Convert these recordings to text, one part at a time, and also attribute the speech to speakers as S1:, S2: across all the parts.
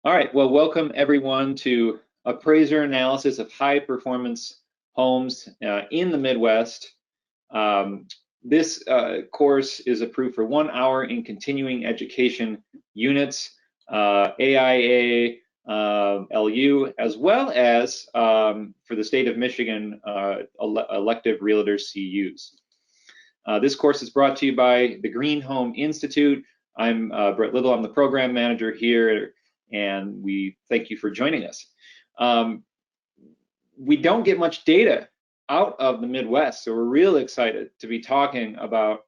S1: All right, well, welcome everyone to Appraiser Analysis of High Performance Homes in the Midwest. This course is approved for 1 hour in continuing education units, AIA, LU, as well as for the state of Michigan, elective realtors CEUs. This course is brought to you by the Green Home Institute. I'm Brett Little, I'm the program manager here, and we thank you for joining us. We don't get much data out of the Midwest, so we're really excited to be talking about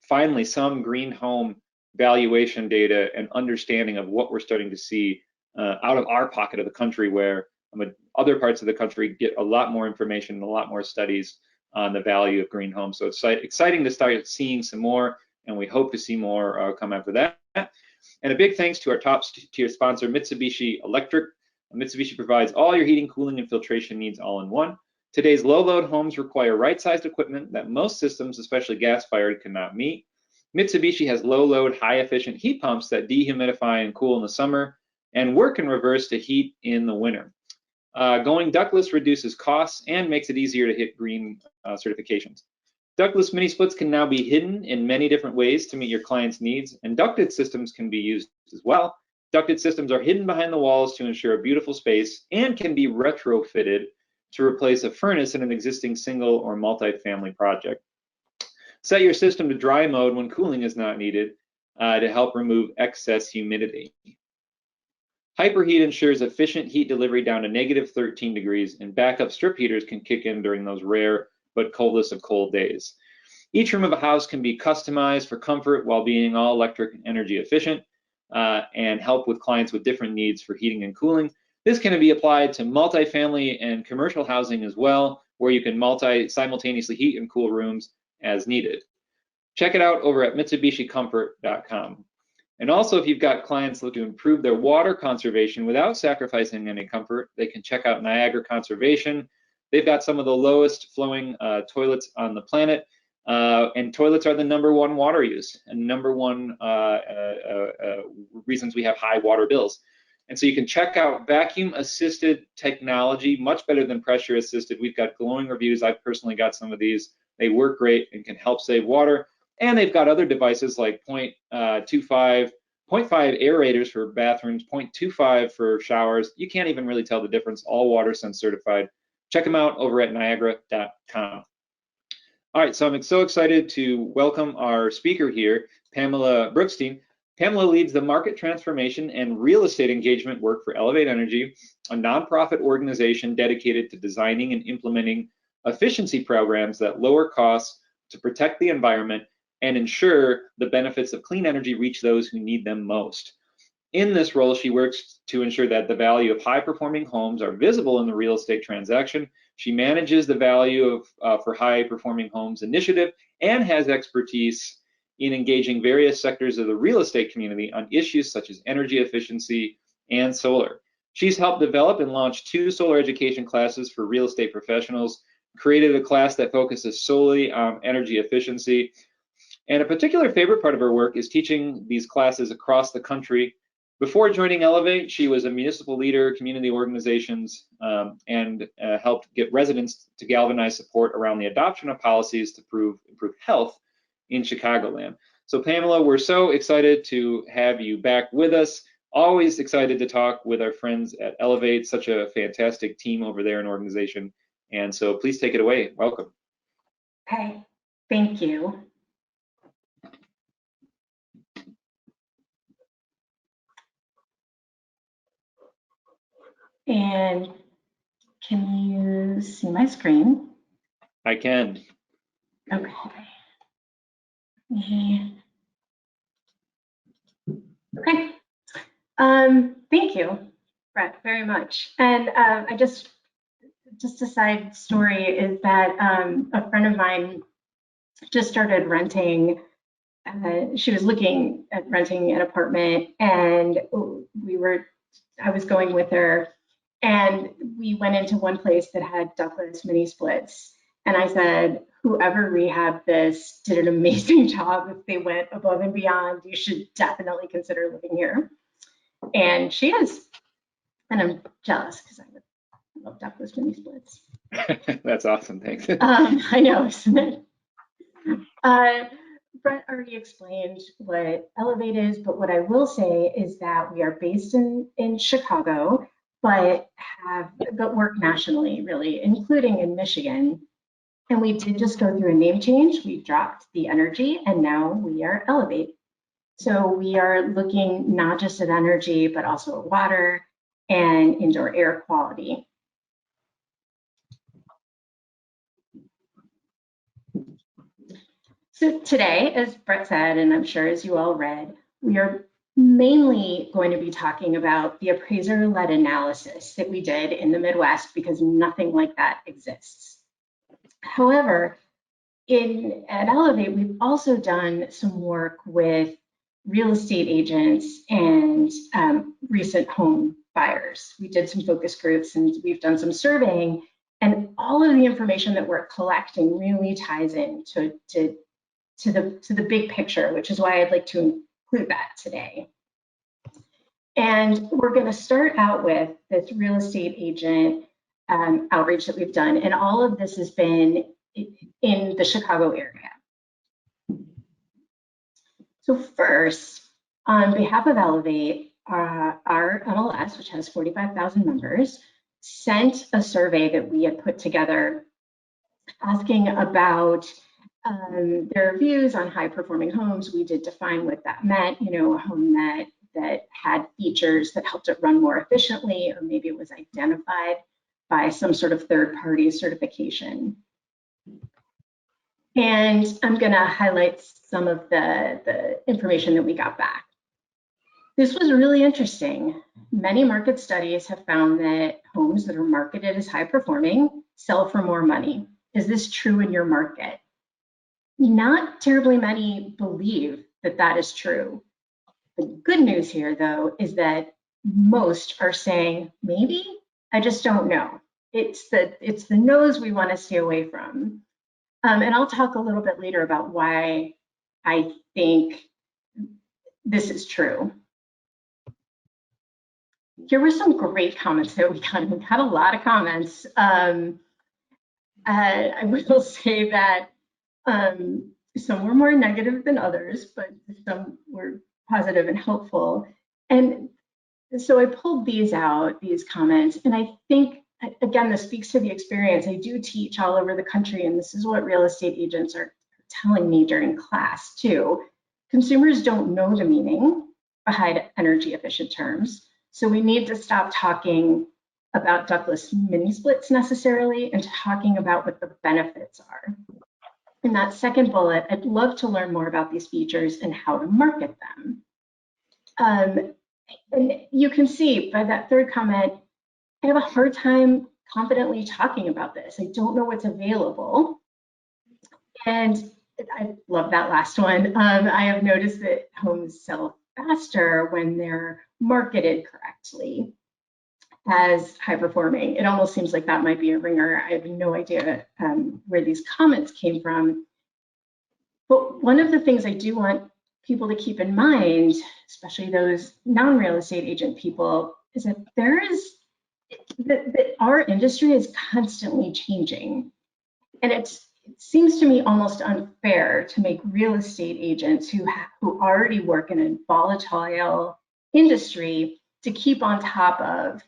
S1: finally some green home valuation data and understanding of what we're starting to see out of our pocket of the country, where other parts of the country get a lot more information and a lot more studies on the value of green homes. So it's exciting to start seeing some more, and we hope to see more come after that. And a big thanks to our top tier sponsor, Mitsubishi Electric. Mitsubishi provides all your heating, cooling, and filtration needs all in one. Today's low-load homes require right-sized equipment that most systems, especially gas-fired, cannot meet. Mitsubishi has low-load, high-efficient heat pumps that dehumidify and cool in the summer and work in reverse to heat in the winter. Going ductless reduces costs and makes it easier to hit green certifications. Ductless mini splits can now be hidden in many different ways to meet your client's needs, and ducted systems can be used as well. Ducted systems are hidden behind the walls to ensure a beautiful space and can be retrofitted to replace a furnace in an existing single or multi-family project. Set your system to dry mode when cooling is not needed to help remove excess humidity. Hyperheat ensures efficient heat delivery down to -13 degrees, and backup strip heaters can kick in during those rare but coldest of cold days. Each room of a house can be customized for comfort while being all electric and energy efficient and help with clients with different needs for heating and cooling. This can be applied to multifamily and commercial housing as well, where you can simultaneously heat and cool rooms as needed. Check it out over at MitsubishiComfort.com. And also, if you've got clients looking to improve their water conservation without sacrificing any comfort, they can check out NIAGARA Conservation. They've got some of the lowest flowing toilets on the planet, and toilets are the #1 water use and #1 reasons we have high water bills. And so you can check out vacuum-assisted technology, much better than pressure-assisted. We've got glowing reviews. I've personally got some of these. They work great and can help save water. And they've got other devices like 0.5 aerators for bathrooms, 0.25 for showers. You can't even really tell the difference. All WaterSense certified. Check them out over at niagara.com. All right, so I'm so excited to welcome our speaker here, Pamela Brookstein. Pamela leads the market transformation and real estate engagement work for Elevate Energy, a nonprofit organization dedicated to designing and implementing efficiency programs that lower costs to protect the environment and ensure the benefits of clean energy reach those who need them most. In this role, she works to ensure that the value of high-performing homes are visible in the real estate transaction. She manages the value for high-performing homes initiative and has expertise in engaging various sectors of the real estate community on issues such as energy efficiency and solar. She's helped develop and launch 2 solar education classes for real estate professionals, created a class that focuses solely on energy efficiency. And a particular favorite part of her work is teaching these classes across the country. Before joining Elevate, she was a municipal leader, community organizations, and helped get residents to galvanize support around the adoption of policies to improve health in Chicagoland. So Pamela, we're so excited to have you back with us. Always excited to talk with our friends at Elevate, such a fantastic team over there and organization. And so please take it away. Welcome.
S2: Okay, thank you. And can you see my screen?
S1: I can.
S2: Okay. Okay. Thank you, Brett, very much. And just a side story is that a friend of mine just started renting. She was looking at renting an apartment, and I was going with her, and we went into one place that had ductless mini splits. And I said, whoever rehabbed this did an amazing job. If they went above and beyond, you should definitely consider living here. And she is, and I'm jealous because I would love ductless mini splits.
S1: That's awesome, thanks.
S2: I know, isn't it? Brett already explained what Elevate is, but what I will say is that we are based in Chicago, but work nationally, really, including in Michigan. And we did just go through a name change. We dropped the energy, and now we are Elevate. So we are looking not just at energy, but also at water and indoor air quality. So today, as Brett said, and I'm sure as you all read, we are mainly going to be talking about the appraiser-led analysis that we did in the Midwest, because nothing like that exists. However, at Elevate, we've also done some work with real estate agents and recent home buyers. We did some focus groups and we've done some surveying, and all of the information that we're collecting really ties in to the big picture, which is why I'd like to include that today. And we're going to start out with this real estate agent outreach that we've done, and all of this has been in the Chicago area. So first, on behalf of Elevate, our MLS, which has 45,000 members, sent a survey that we had put together asking about their views on high-performing homes. We did define what that meant, you know, a home that had features that helped it run more efficiently, or maybe it was identified by some sort of third-party certification. And I'm going to highlight some of the information that we got back. This was really interesting. Many market studies have found that homes that are marketed as high-performing sell for more money. Is this true in your market? Not terribly many believe that that is true. The good news here, though, is that most are saying, maybe, I just don't know. It's the no's we want to stay away from. And I'll talk a little bit later about why I think this is true. Here were some great comments that we got. We got a lot of comments. I will say that some were more negative than others, but some were positive and helpful. And so I pulled these out, these comments, and I think, again, this speaks to the experience. I do teach all over the country, and this is what real estate agents are telling me during class too. Consumers don't know the meaning behind energy efficient terms. So we need to stop talking about ductless mini splits necessarily and talking about what the benefits are. In that second bullet, I'd love to learn more about these features and how to market them. And you can see by that third comment, I have a hard time confidently talking about this. I don't know what's available. And I love that last one. I have noticed that homes sell faster when they're marketed correctly as high performing. It almost seems like that might be a ringer. I have no idea where these comments came from. But one of the things I do want people to keep in mind, especially those non-real estate agent people, is that that our industry is constantly changing. And it seems to me almost unfair to make real estate agents who already work in a volatile industry to keep on top of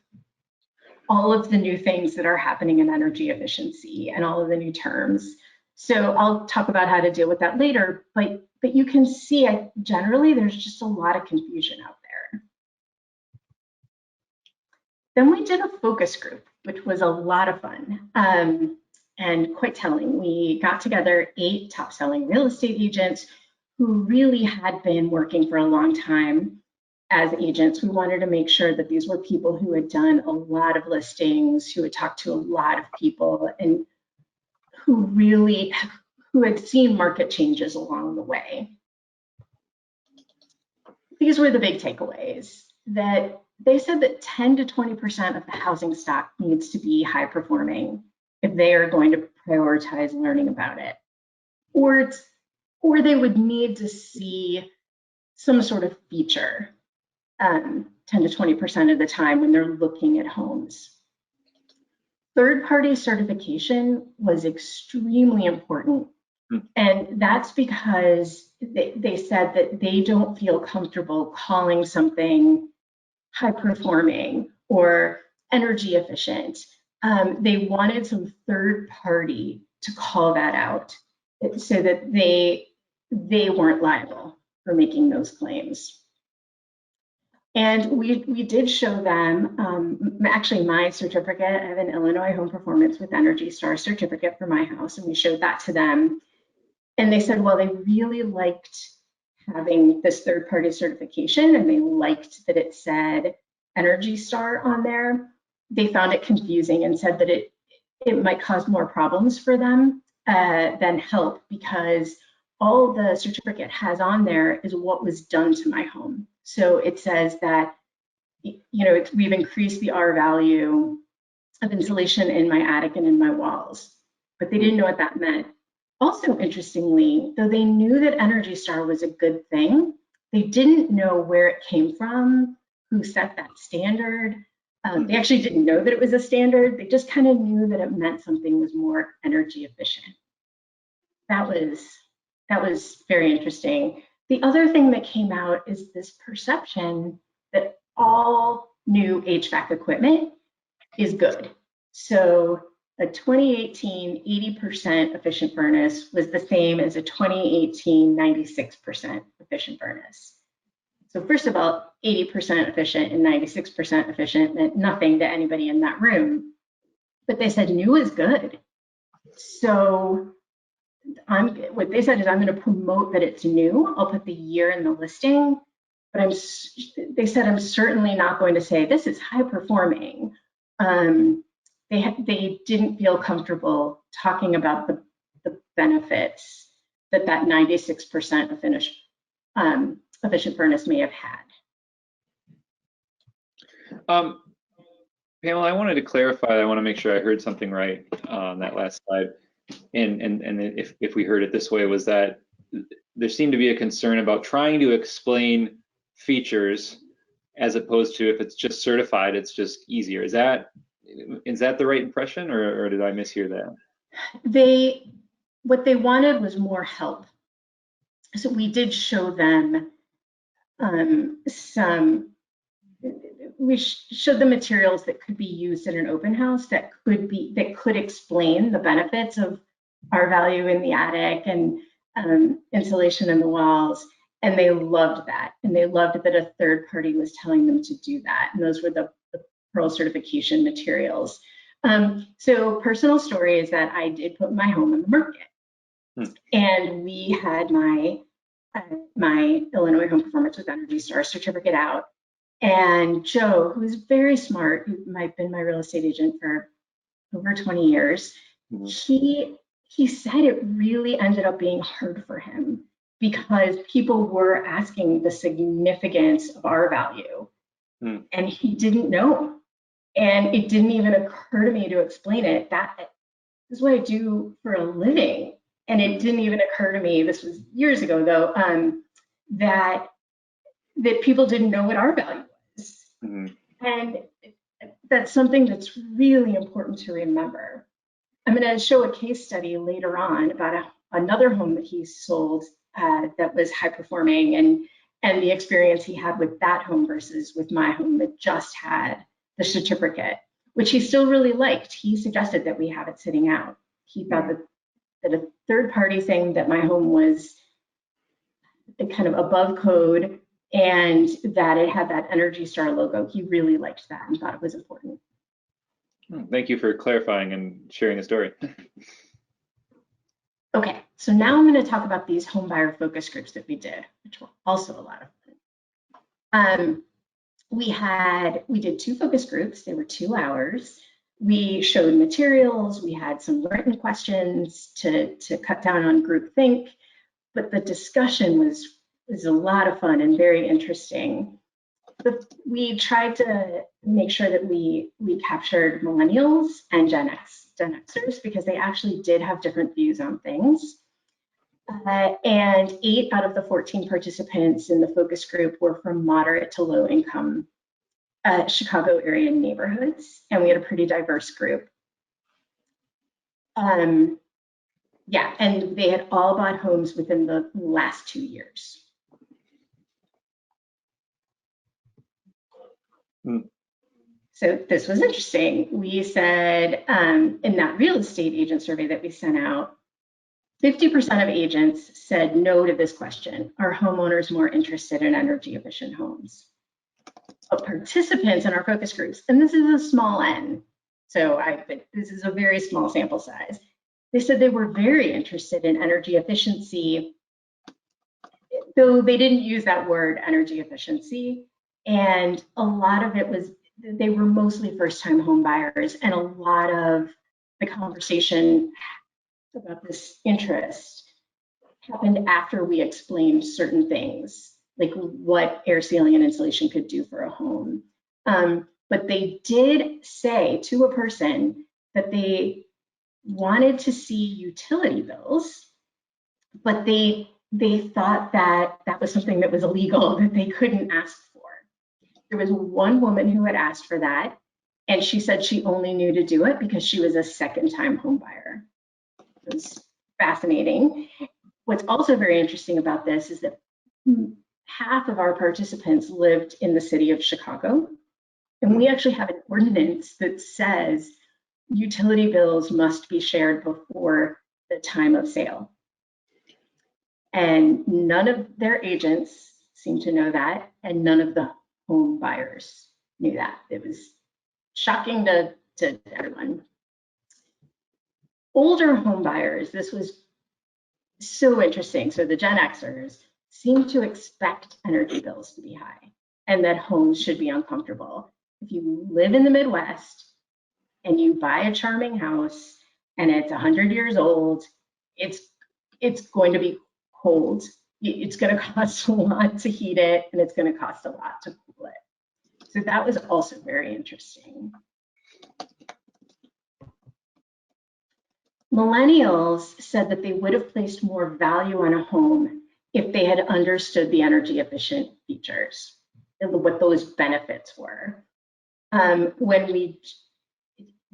S2: all of the new things that are happening in energy efficiency and all of the new terms. So I'll talk about how to deal with that later, but you can see generally there's just a lot of confusion out there. Then we did a focus group, which was a lot of fun and quite telling. We got together 8 top-selling real estate agents who really had been working for a long time as agents. We wanted to make sure that these were people who had done a lot of listings, who had talked to a lot of people, and who had seen market changes along the way. These were the big takeaways. That they said that 10 to 20% of the housing stock needs to be high performing if they are going to prioritize learning about it. Or they would need to see some sort of feature. 10 to 20% of the time when they're looking at homes. Third-party certification was extremely important. And that's because they said that they don't feel comfortable calling something high performing or energy efficient. They wanted some third party to call that out so that they weren't liable for making those claims. And we did show them, actually my certificate, I have an Illinois Home Performance with Energy Star certificate for my house, and we showed that to them. And they said, well, they really liked having this third-party certification, and they liked that it said Energy Star on there. They found it confusing and said that it might cause more problems for them than help, because all the certificate has on there is what was done to my home. So it says that, we've increased the R value of insulation in my attic and in my walls, but they didn't know what that meant. Also, interestingly, though they knew that Energy Star was a good thing, they didn't know where it came from, who set that standard. They actually didn't know that it was a standard. They just kind of knew that it meant something was more energy efficient. That was very interesting. The other thing that came out is this perception that all new HVAC equipment is good. So a 2018 80% efficient furnace was the same as a 2018 96% efficient furnace. So first of all, 80% efficient and 96% efficient meant nothing to anybody in that room, but they said new is good. So what they said is, I'm going to promote that it's new. I'll put the year in the listing, but they said I'm certainly not going to say this is high performing. They didn't feel comfortable talking about the benefits that 96% efficient furnace may have had.
S1: Pamela, I wanted to clarify. I want to make sure I heard something right on that last slide. And if we heard it this way, was that there seemed to be a concern about trying to explain features as opposed to if it's just certified, it's just easier. Is that the right impression, or did I mishear that?
S2: What they wanted was more help. So we did show them we showed the materials that could be used in an open house that could explain the benefits of R value in the attic and insulation in the walls, and they loved that, and they loved that a third party was telling them to do that, and those were the Pearl certification materials. So personal story is that I did put my home on the market, and we had my Illinois Home Performance with Energy Star certificate out. And Joe, who is very smart, who might have been my real estate agent for over 20 years, he said it really ended up being hard for him because people were asking the significance of R value, and he didn't know. And it didn't even occur to me to explain it. That is what I do for a living. And it didn't even occur to me, this was years ago though, that people didn't know what R value was. And that's something that's really important to remember. I'm going to show a case study later on about another home that he sold that was high performing, and the experience he had with that home versus with my home that just had the certificate, which he still really liked. He suggested that we have it sitting out. He thought that a third party saying that my home was kind of above code and that it had that Energy Star logo, he really liked that and thought it was important.
S1: Thank you for clarifying and sharing the story.
S2: Okay, so now I'm going to talk about these home buyer focus groups that we did, which were also a lot of fun. We did 2 focus groups. They were 2 hours. We showed materials. We had some written questions to cut down on groupthink, but the discussion was a lot of fun and very interesting. We tried to make sure that we captured millennials and Gen Xers because they actually did have different views on things. And 8 out of the 14 participants in the focus group were from moderate to low income Chicago area neighborhoods, and we had a pretty diverse group. Yeah, and they had all bought homes within the last 2 years. So this was interesting. We said in that real estate agent survey that we sent out, 50% of agents said no to this question. Are homeowners more interested in energy efficient homes? Of participants in our focus groups, and this is a small n, so this is a very small sample size. They said they were very interested in energy efficiency, though they didn't use that word energy efficiency. And a lot of it was, they were mostly first-time home buyers, and a lot of the conversation about this interest happened after we explained certain things, like what air sealing and insulation could do for a home. But they did say to a person that they wanted to see utility bills, but they thought that that was something that was illegal, that they couldn't ask for. There was one woman who had asked for that, and she said she only knew to do it because she was a second-time home buyer. It was fascinating. What's also very interesting about this is that half of our participants lived in the city of Chicago, and we actually have an ordinance that says utility bills must be shared before the time of sale. And none of their agents seemed to know that, and none of the home buyers knew that. It was shocking to everyone. Older home buyers, this was so interesting. So the Gen Xers seem to expect energy bills to be high and that homes should be uncomfortable. If you live in the Midwest and you buy a charming house and it's 100 years old, it's going to be cold. It's going to cost a lot to heat it, and it's going to cost a lot to cool it. So that was also very interesting. Millennials said that they would have placed more value on a home if they had understood the energy efficient features and what those benefits were.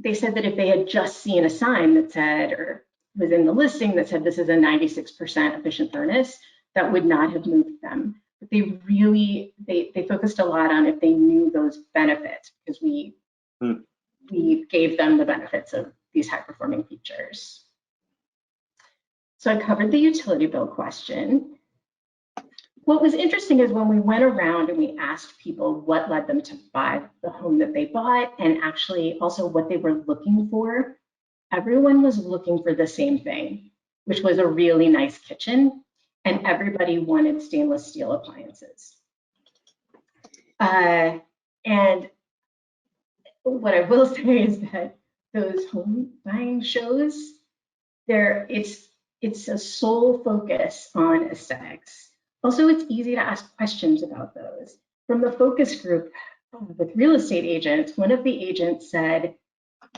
S2: They said that if they had just seen a sign that said, or was in the listing that said this is a 96% efficient furnace, that would not have moved them. But they focused a lot on if they knew those benefits, because we gave them the benefits of these high performing features. So I covered the utility bill question. What was interesting is when we went around and we asked people what led them to buy the home that they bought, and actually also what they were looking for, everyone was looking for the same thing, which was a really nice kitchen, and everybody wanted stainless steel appliances. And what I will say is that those home buying shows, it's a sole focus on aesthetics. Also, it's easy to ask questions about those. From the focus group with real estate agents, one of the agents said,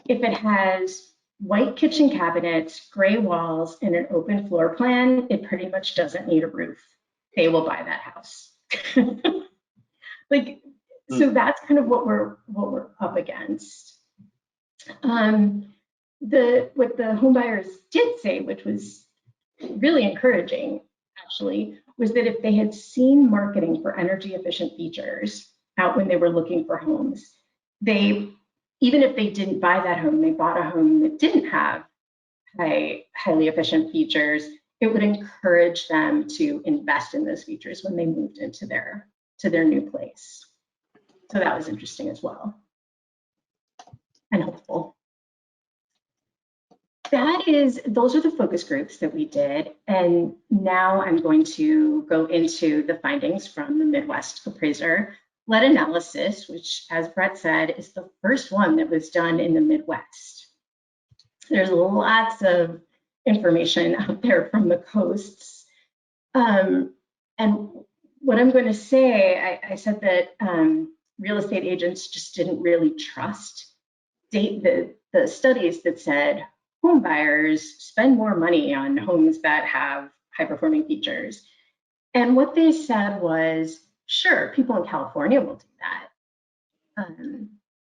S2: if it has white kitchen cabinets, gray walls, and an open floor plan, it pretty much doesn't need a roof. They will buy that house. So that's kind of what we're up against. What the home buyers did say, which was really encouraging, actually, was that if they had seen marketing for energy efficient features out when they were looking for homes, even if they didn't buy that home, they bought a home that didn't have highly efficient features, it would encourage them to invest in those features when they moved into their new place. So that was interesting as well, and hopeful. Those are the focus groups that we did. And now I'm going to go into the findings from the Midwest Appraiser-Led Analysis, which, as Brett said, is the first one that was done in the Midwest. There's lots of information out there from the coasts. And what I'm going to say, I said that real estate agents just didn't really trust the studies that said home buyers spend more money on homes that have high-performing features. And what they said was, sure, people in California will do that.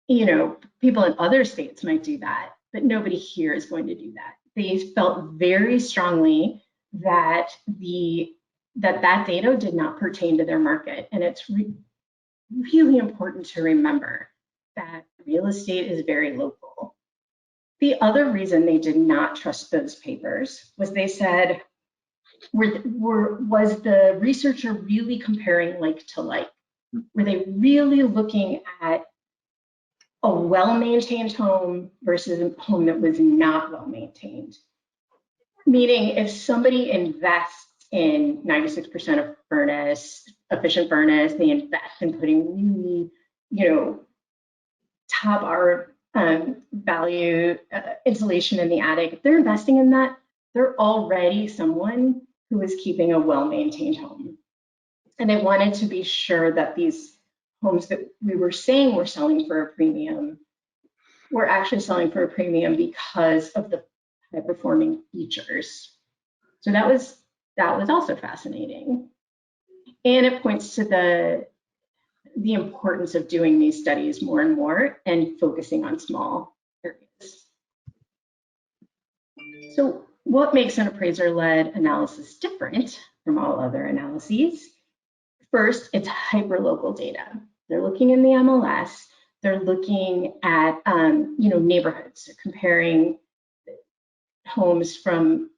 S2: You know, people in other states might do that, but nobody here is going to do that. They felt very strongly that that data did not pertain to their market. And it's really important to remember that real estate is very local. The other reason they did not trust those papers was they said, was the researcher really comparing like to like? Were they really looking at a well-maintained home versus a home that was not well-maintained? Meaning, if somebody invests in 96% of furnace, efficient furnace, they invest in putting really, you know, top R value insulation in the attic, if they're investing in that, they're already someone who is keeping a well-maintained home. And they wanted to be sure that these homes that we were saying were selling for a premium were actually selling for a premium because of the high-performing features. So that was also fascinating. And it points to the importance of doing these studies more and more and focusing on small areas. So what makes an appraiser-led analysis different from all other analyses? First, it's hyperlocal data. They're looking in the MLS. They're looking at you know, neighborhoods, comparing homes from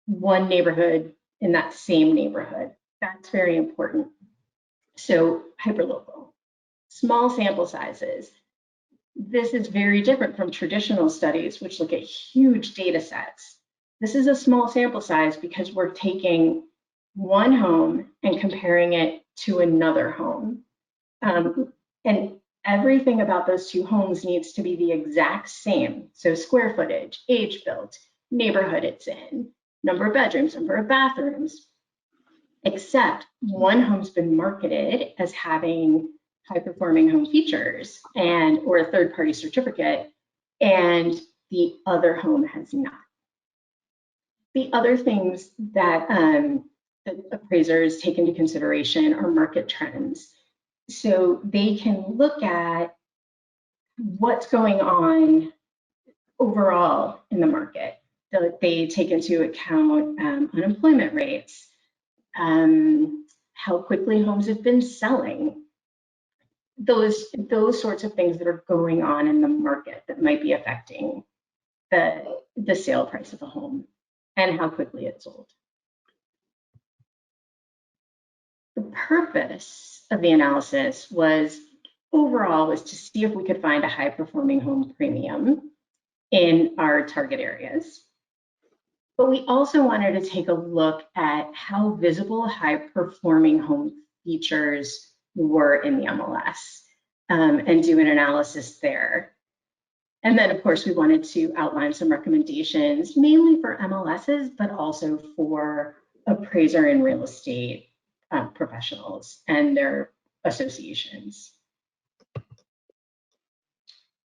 S2: one neighborhood in that same neighborhood. That's very important. So hyperlocal. Small sample sizes. This is very different from traditional studies, which look at huge data sets. This is a small sample size because we're taking one home and comparing it to another home. And everything about those two homes needs to be the exact same. So square footage, age built, neighborhood it's in, number of bedrooms, number of bathrooms, except one home's been marketed as having high-performing home features or a third-party certificate, and the other home has not. The other things that appraisers take into consideration are market trends. So they can look at what's going on overall in the market. They take into account unemployment rates, how quickly homes have been selling, those sorts of things that are going on in the market that might be affecting the sale price of a home and how quickly it's sold. The purpose of the analysis was to see if we could find a high-performing home premium in our target areas. But we also wanted to take a look at how visible high-performing home features were in the MLS and do an analysis there. And then, of course, we wanted to outline some recommendations, mainly for MLSs, but also for appraiser and real estate professionals and their associations.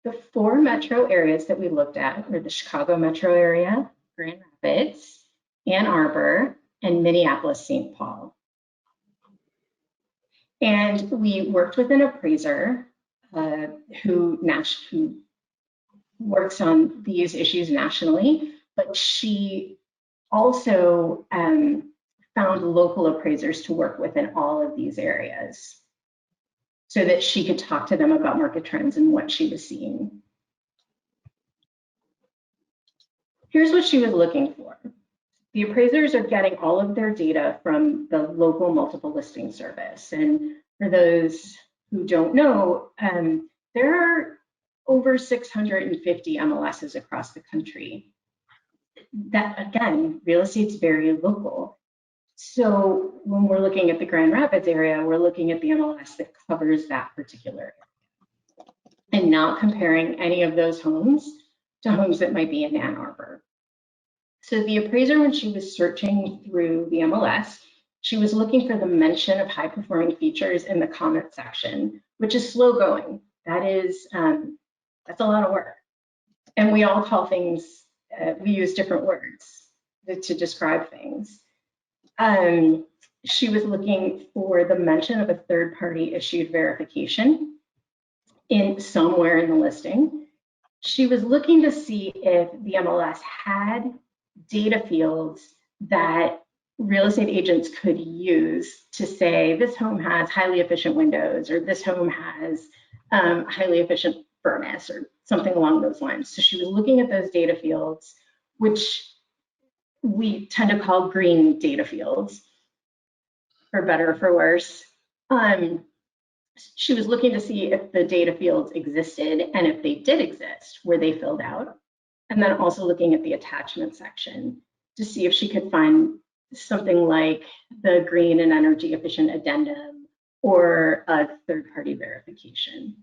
S2: The 4 metro areas that we looked at were the Chicago metro area, Grand Rapids, Ann Arbor, and Minneapolis-St. Paul. And we worked with an appraiser who works on these issues nationally, but she also found local appraisers to work with in all of these areas so that she could talk to them about market trends and what she was seeing. Here's what she was looking for. The appraisers are getting all of their data from the local multiple listing service. And for those who don't know, there are over 650 MLSs across the country. That, again, real estate's very local. So when we're looking at the Grand Rapids area, we're looking at the MLS that covers that particular area and not comparing any of those homes to homes that might be in Ann Arbor. So the appraiser, when she was searching through the MLS, she was looking for the mention of high-performing features in the comment section, which is slow going. That's a lot of work. And we all call things, we use different words to describe things. She was looking for the mention of a third-party issued verification in somewhere in the listing. She was looking to see if the MLS had data fields that real estate agents could use to say this home has highly efficient windows, or this home has highly efficient furnace, or something along those lines. So she was looking at those data fields, which we tend to call green data fields, for better or for worse. She was looking to see if the data fields existed, and if they did exist, were they filled out? And then also looking at the attachment section to see if she could find something like the green and energy efficient addendum or a third-party verification.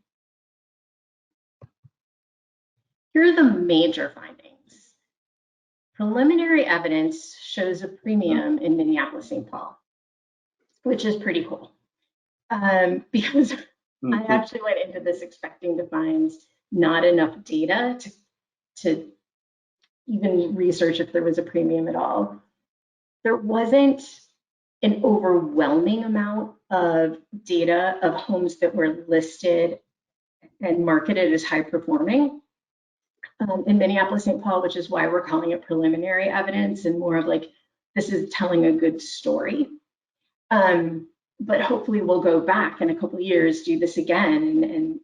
S2: Here are the major findings. Preliminary evidence shows a premium in Minneapolis-St. Paul, which is pretty cool. Because I actually went into this expecting to find not enough data to even research if there was a premium at all. There wasn't an overwhelming amount of data of homes that were listed and marketed as high performing in Minneapolis-St. Paul, which is why we're calling it preliminary evidence and more of like, this is telling a good story. But hopefully we'll go back in a couple of years, do this again, and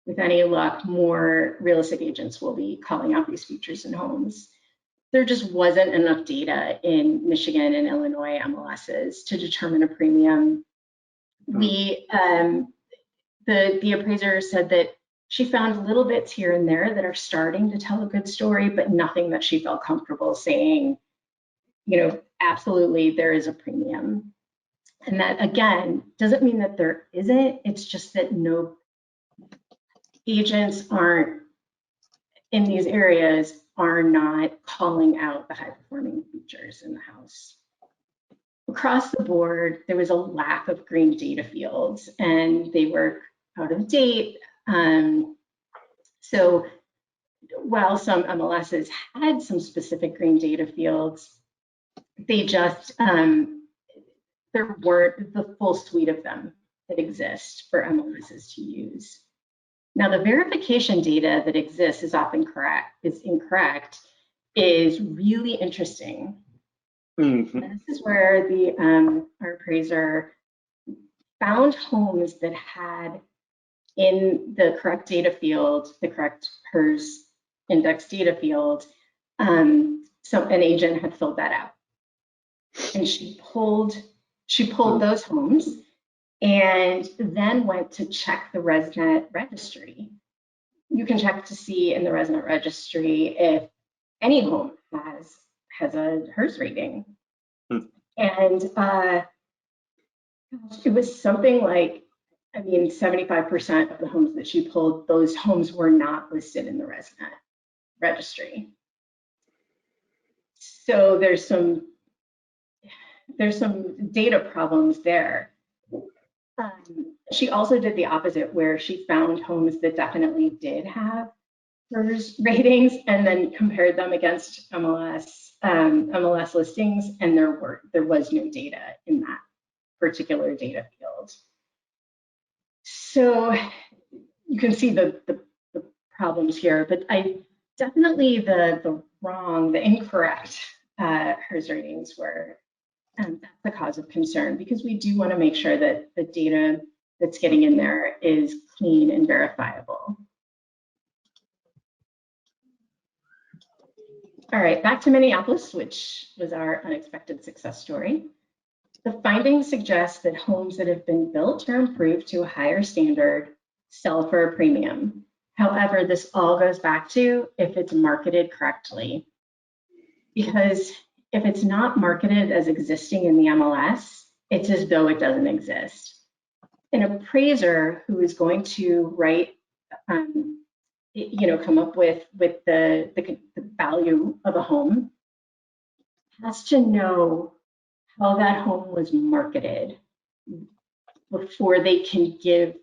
S2: with any luck, more real estate agents will be calling out these features in homes. There just wasn't enough data in Michigan and Illinois MLSs to determine a premium. The appraiser said that she found little bits here and there that are starting to tell a good story, but nothing that she felt comfortable saying, you know, absolutely there is a premium. And that, again, doesn't mean that there isn't, it's just that no agents aren't in these areas are not calling out the high performing features in the house. Across the board, there was a lack of green data fields and they were out of date. So while some MLSs had some specific green data fields, they just, there weren't the full suite of them that exist for MLSs to use. Now, the verification data that exists is often incorrect, is really interesting. Mm-hmm. This is where our appraiser found homes that had in the correct data field, the correct PERS index data field, so an agent had filled that out. And she pulled those homes and then went to check the ResNet registry. You can check to see in the ResNet registry if any home has a HERS rating. And it was something like, I mean, 75% of the homes that she pulled, those homes were not listed in the ResNet registry. So there's some data problems there. She also did the opposite, where she found homes that definitely did have HERS ratings and then compared them against MLS listings, and there was no data in that particular data field. So you can see the problems here, but definitely the incorrect HERS ratings were. And that's the cause of concern, because we do want to make sure that the data that's getting in there is clean and verifiable. All right, back to Minneapolis, which was our unexpected success story. The findings suggest that homes that have been built or improved to a higher standard sell for a premium. However, this all goes back to if it's marketed correctly. Because if it's not marketed as existing in the MLS, it's as though it doesn't exist. An appraiser who is going to write, come up with the value of a home has to know how that home was marketed before they can give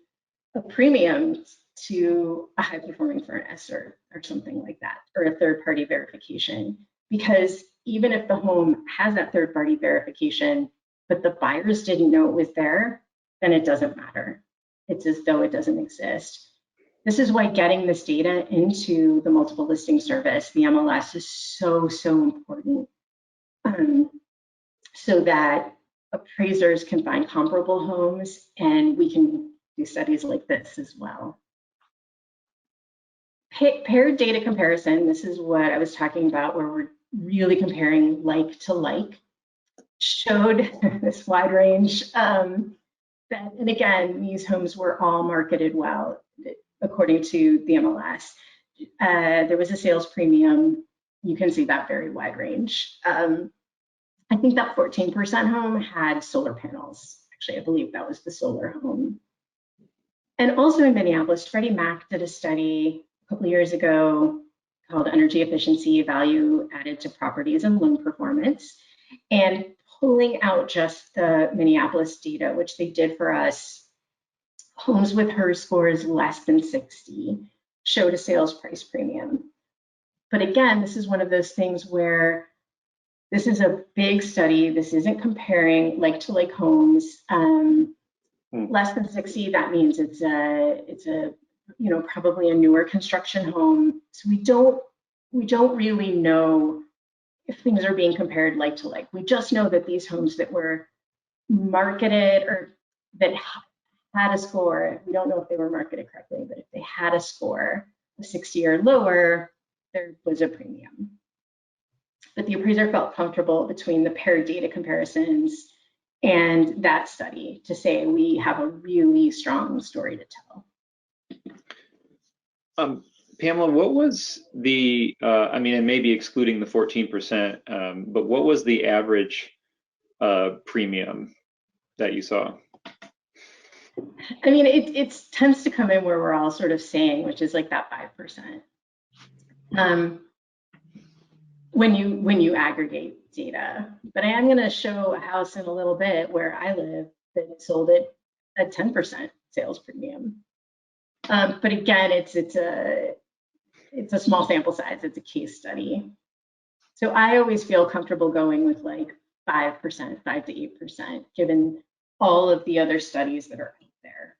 S2: a premium to a high performing furnace or something like that, or a third party verification. because even if the home has that third-party verification, but the buyers didn't know it was there, then it doesn't matter. It's as though it doesn't exist. This is why getting this data into the multiple listing service, the MLS, is so, so important, so that appraisers can find comparable homes, and we can do studies like this as well. Paired data comparison, this is what I was talking about, where we're really comparing like to like, showed this wide range. And again, these homes were all marketed well, according to the MLS. There was a sales premium. You can see that very wide range. I think that 14% home had solar panels. Actually, I believe that was the solar home. And also in Minneapolis, Freddie Mac did a study a couple of years ago called Energy Efficiency Value Added to Properties and Loan Performance. And pulling out just the Minneapolis data, which they did for us, homes with HERS scores less than 60 showed a sales price premium. But again, this is one of those things where this is a big study. This isn't comparing like to like homes. Less than 60, that means it's a probably a newer construction home. So we don't really know if things are being compared like to like. We just know that these homes that were marketed or that had a score, we don't know if they were marketed correctly, but if they had a score of 60 or lower, there was a premium. But the appraiser felt comfortable between the paired data comparisons and that study to say we have a really strong story to tell.
S1: Pamela, what was the, and maybe excluding the 14%, but what was the average premium that you saw?
S2: I mean, it tends to come in where we're all sort of saying, which is like that 5%. When you aggregate data. But I am going to show a house in a little bit where I live that sold it at 10% sales premium. But again, it's a small sample size. It's a case study. So I always feel comfortable going with like 5%, 5 to 8%, given all of the other studies that are out there.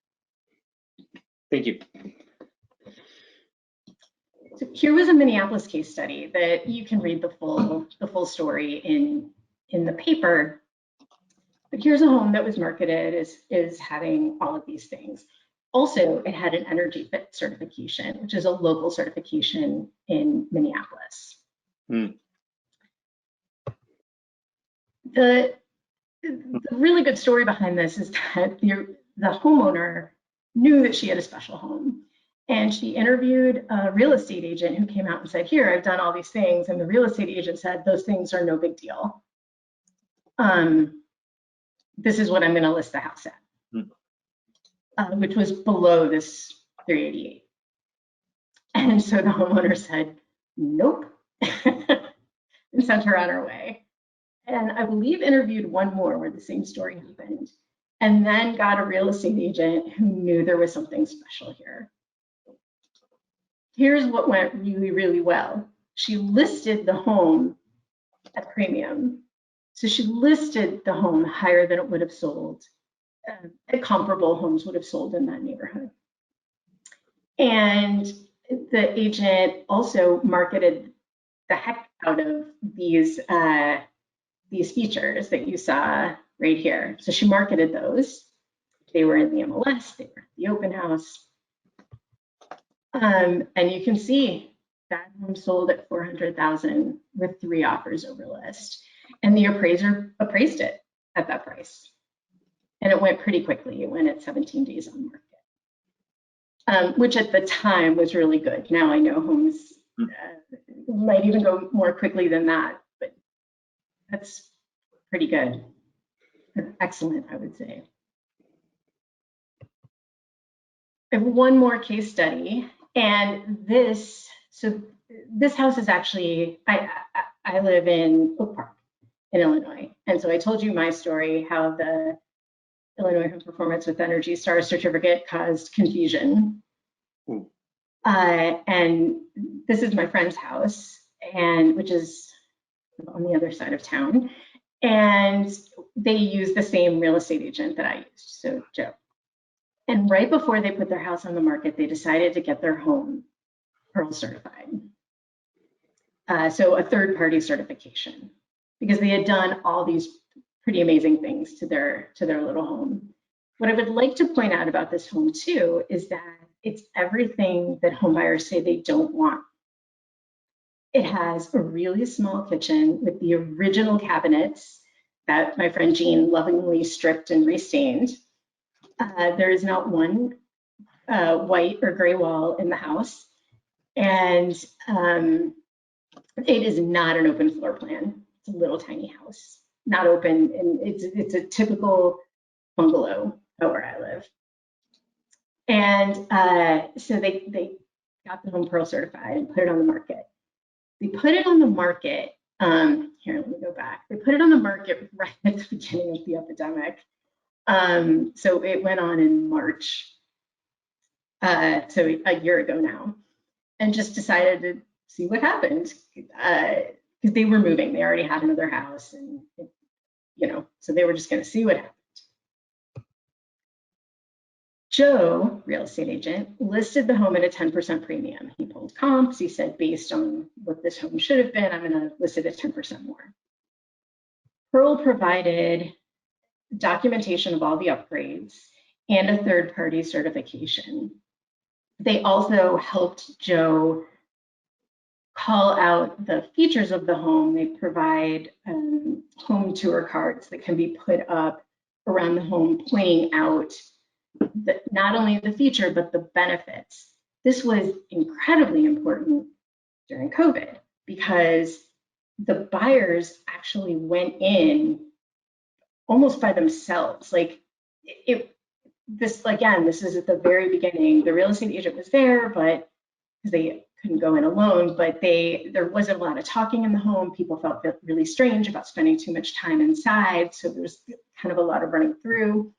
S1: Thank you.
S2: So here was a Minneapolis case study that you can read the full story in the paper. But here's a home that was marketed as having all of these things. Also, it had an energy fit certification, which is a local certification in Minneapolis. The really good story behind this is that the homeowner knew that she had a special home. And she interviewed a real estate agent who came out and said, here, I've done all these things. And the real estate agent said, those things are no big deal. This is what I'm going to list the house at, which was below this 388. And so the homeowner said, nope, and sent her on her way. And I believe interviewed one more where the same story happened, and then got a real estate agent who knew there was something special here. Here's what went really, really well. She listed the home at premium. So she listed the home higher than it would have sold. Comparable homes would have sold in that neighborhood. And the agent also marketed the heck out of these features that you saw right here. So she marketed those. They were in the MLS, they were at the open house. And you can see that home sold at $400,000 with 3 offers over list. And the appraiser appraised it at that price. And it went pretty quickly. It went at 17 days on market, which at the time was really good. Now I know homes might even go more quickly than that, but that's pretty good. Excellent, I would say. I have one more case study. And this house is actually, I live in Oak Park in Illinois. And so I told you my story, how the Illinois Home Performance with Energy Star Certificate caused confusion. And this is my friend's house, and which is on the other side of town. And they used the same real estate agent that I used, so Joe. And right before they put their house on the market, they decided to get their home Pearl certified. So a third-party certification, because they had done all these pretty amazing things to their little home. What I would like to point out about this home too is that it's everything that homebuyers say they don't want. It has a really small kitchen with the original cabinets that my friend Jean lovingly stripped and restained. There is not one white or gray wall in the house, and it is not an open floor plan. It's a little tiny house, not open, and it's a typical bungalow where I live. And so they got the home Pearl certified and put it on the market. They put it on the market. Here, let me go back. They put it on the market right at the beginning of the epidemic. So it went on in March, so a year ago now, and just decided to see what happened, because they were moving. They already had another house, and so they were just going to see what happened. Joe, real estate agent, listed the home at a 10% premium. He pulled comps. He said, based on what this home should have been, I'm going to list it at 10% more. Pearl provided documentation of all the upgrades and a third-party certification. They also helped Joe call out the features of the home. They provide home tour cards that can be put up around the home, pointing out not only the feature, but the benefits. This was incredibly important during COVID because the buyers actually went in almost by themselves. Like this is at the very beginning. The real estate agent was there, but because they couldn't go in alone, but there wasn't a lot of talking in the home. People felt really strange about spending too much time inside. So there was kind of a lot of running through.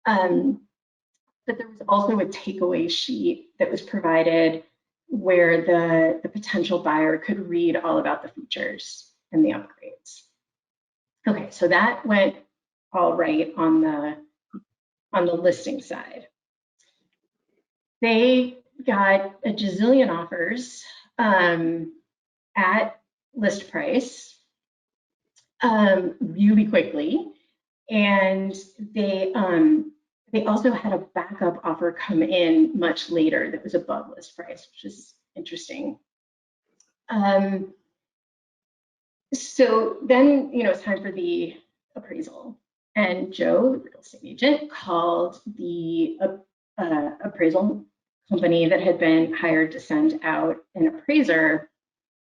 S2: But there was also a takeaway sheet that was provided where the potential buyer could read all about the features and the upgrades. Okay, so that went all right on the listing side. They got a gazillion offers at list price really quickly, and they also had a backup offer come in much later that was above list price, which is interesting. So then, it's time for the appraisal. And Joe, the real estate agent, called the appraisal company that had been hired to send out an appraiser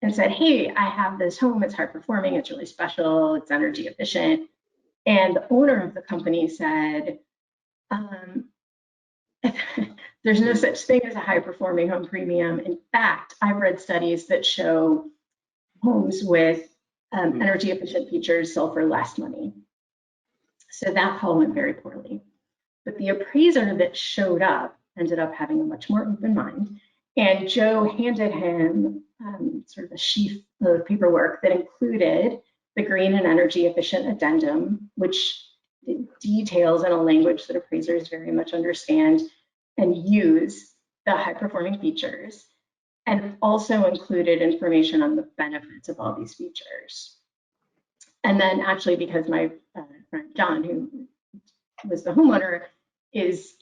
S2: and said, hey, I have this home, it's high performing, it's really special, it's energy efficient. And the owner of the company said, there's no such thing as a high performing home premium. In fact, I've read studies that show homes with energy efficient features sell for less money. So that call went very poorly. But the appraiser that showed up ended up having a much more open mind. And Joe handed him sort of a sheaf of paperwork that included the green and energy efficient addendum, which details in a language that appraisers very much understand and use the high performing features, and also included information on the benefits of all these features. And then actually, because my friend John, who was the homeowner, is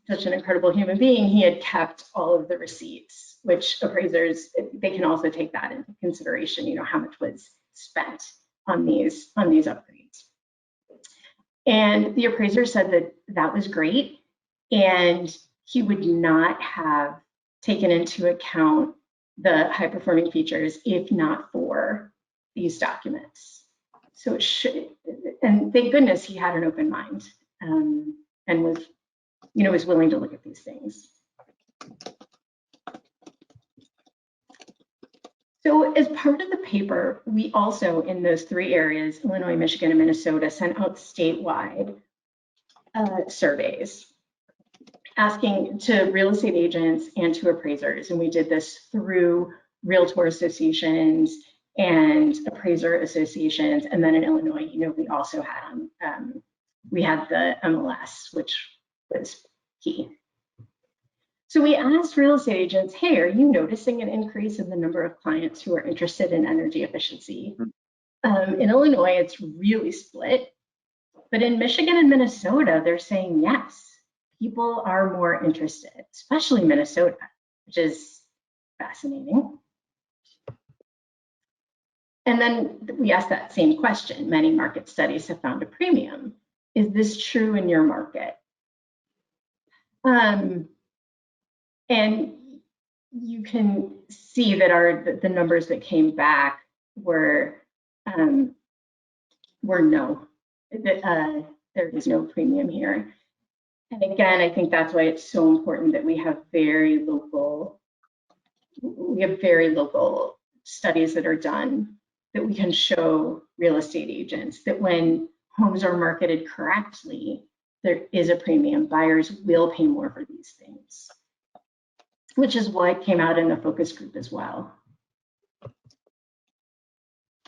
S2: such an incredible human being, he had kept all of the receipts, which appraisers, they can also take that into consideration, how much was spent on these upgrades. And the appraiser said that that was great, and he would not have taken into account the high performing features if not for these documents. So it should, and thank goodness he had an open mind and was willing to look at these things. So as part of the paper, we also, in those three areas, Illinois, Michigan, and Minnesota, sent out statewide surveys asking to real estate agents and to appraisers. And we did this through realtor associations and appraiser associations. And then in Illinois, we also had we had the MLS, which was key. So we asked real estate agents, hey, are you noticing an increase in the number of clients who are interested in energy efficiency? In Illinois, it's really split, but in Michigan and Minnesota, they're saying yes, people are more interested, especially Minnesota, which is fascinating. And then we asked that same question. Many market studies have found a premium. Is this true in your market? And you can see that the numbers that came back were no, that there is no premium here. And again, I think that's why it's so important that we have very local studies that are done, that we can show real estate agents that when homes are marketed correctly, there is a premium. Buyers will pay more for these things, which is what came out in the focus group as well.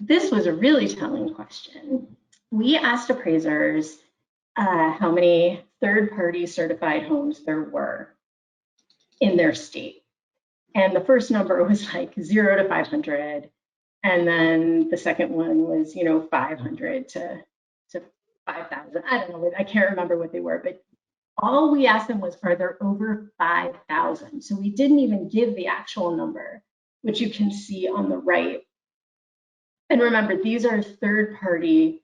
S2: This was a really telling question. We asked appraisers how many third-party certified homes there were in their state. And the first number was like 0 to 500. And then the second one was, 500 to 5,000. I don't know, I can't remember what they were, but all we asked them was, are there over 5,000? So we didn't even give the actual number, which you can see on the right. And remember, these are third-party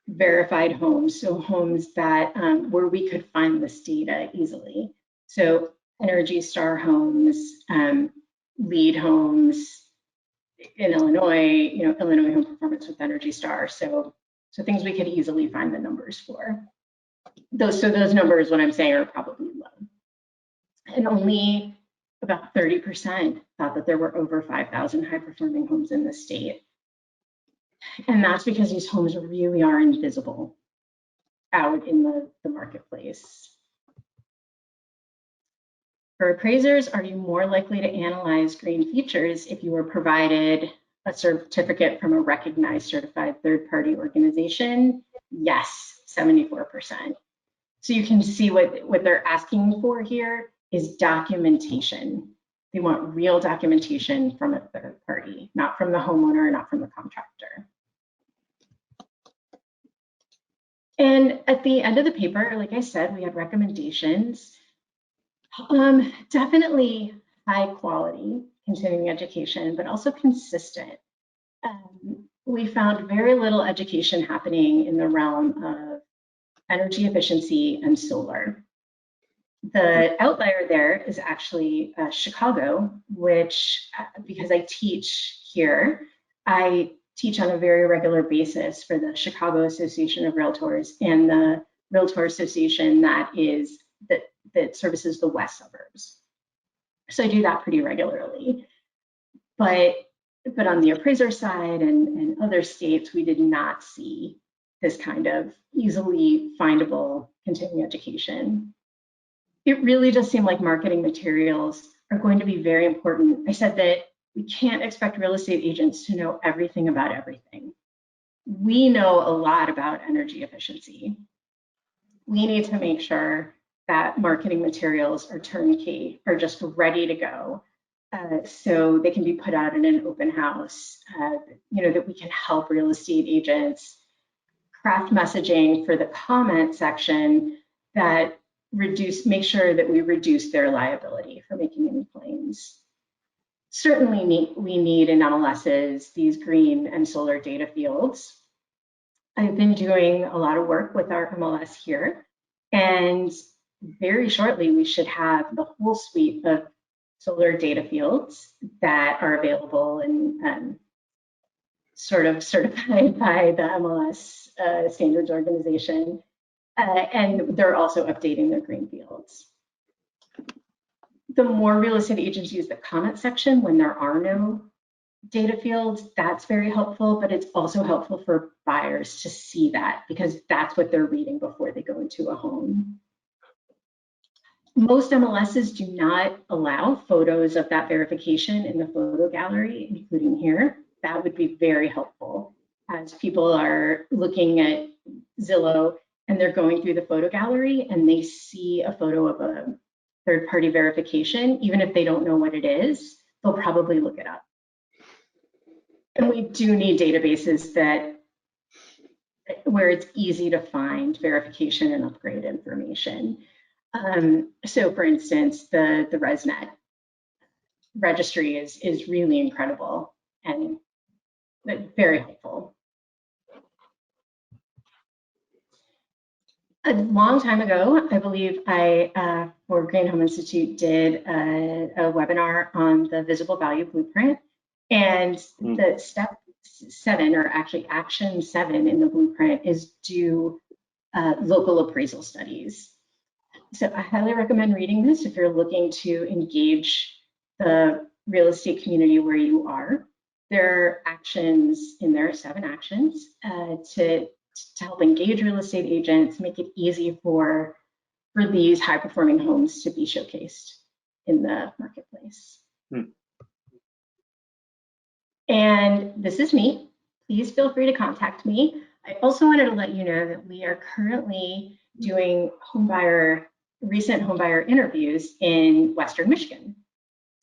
S2: verified homes, so homes that where we could find this data easily. So Energy Star homes, LEED homes in Illinois, Illinois Home Performance with Energy Star. So things we could easily find the numbers for. Those numbers, what I'm saying, are probably low. And only about 30% thought that there were over 5,000 high-performing homes in the state. And that's because these homes really are invisible out in the marketplace. For appraisers, are you more likely to analyze green features if you were provided a certificate from a recognized certified third-party organization? Yes, 74%. So you can see what they're asking for here is documentation. They want real documentation from a third party, not from the homeowner, not from the contractor. And at the end of the paper, like I said, we had recommendations. Definitely high quality continuing education, but also consistent. We found very little education happening in the realm of energy efficiency and solar. The outlier there is actually Chicago, which, because I teach here, I teach on a very regular basis for the Chicago Association of Realtors and the Realtor Association that services the west suburbs. So I do that pretty regularly. But on the appraiser side and other states, we did not see this kind of easily findable continuing education. It really does seem like marketing materials are going to be very important. I said that we can't expect real estate agents to know everything about everything. We know a lot about energy efficiency. We need to make sure that marketing materials are turnkey, are just ready to go, so they can be put out in an open house, that we can help real estate agents craft messaging for the comment section that make sure that we reduce their liability for making any claims. Certainly we need in MLSs these green and solar data fields. I've been doing a lot of work with our MLS here, and very shortly we should have the whole suite of solar data fields that are available and sort of certified by the MLS standards organization. And they're also updating their green fields. The more real estate agents use the comment section when there are no data fields, that's very helpful, but it's also helpful for buyers to see that because that's what they're reading before they go into a home. Most MLSs do not allow photos of that verification in the photo gallery, including here. that would be very helpful as people are looking at Zillow and they're going through the photo gallery and they see a photo of a third-party verification, even if they don't know what it is, they'll probably look it up. And we do need databases where it's easy to find verification and upgrade information. So for instance, the ResNet registry is really incredible and very helpful. A long time ago, I believe I, for Green Home Institute, did a webinar on the visible value blueprint. And the step 7, or actually action 7 in the blueprint, is do local appraisal studies. So I highly recommend reading this if you're looking to engage the real estate community where you are. There are actions in there, 7 actions, to help engage real estate agents, make it easy for these high-performing homes to be showcased in the marketplace. And this is me. Please feel free to contact me. I also wanted to let you know that we are currently doing recent homebuyer interviews in Western Michigan.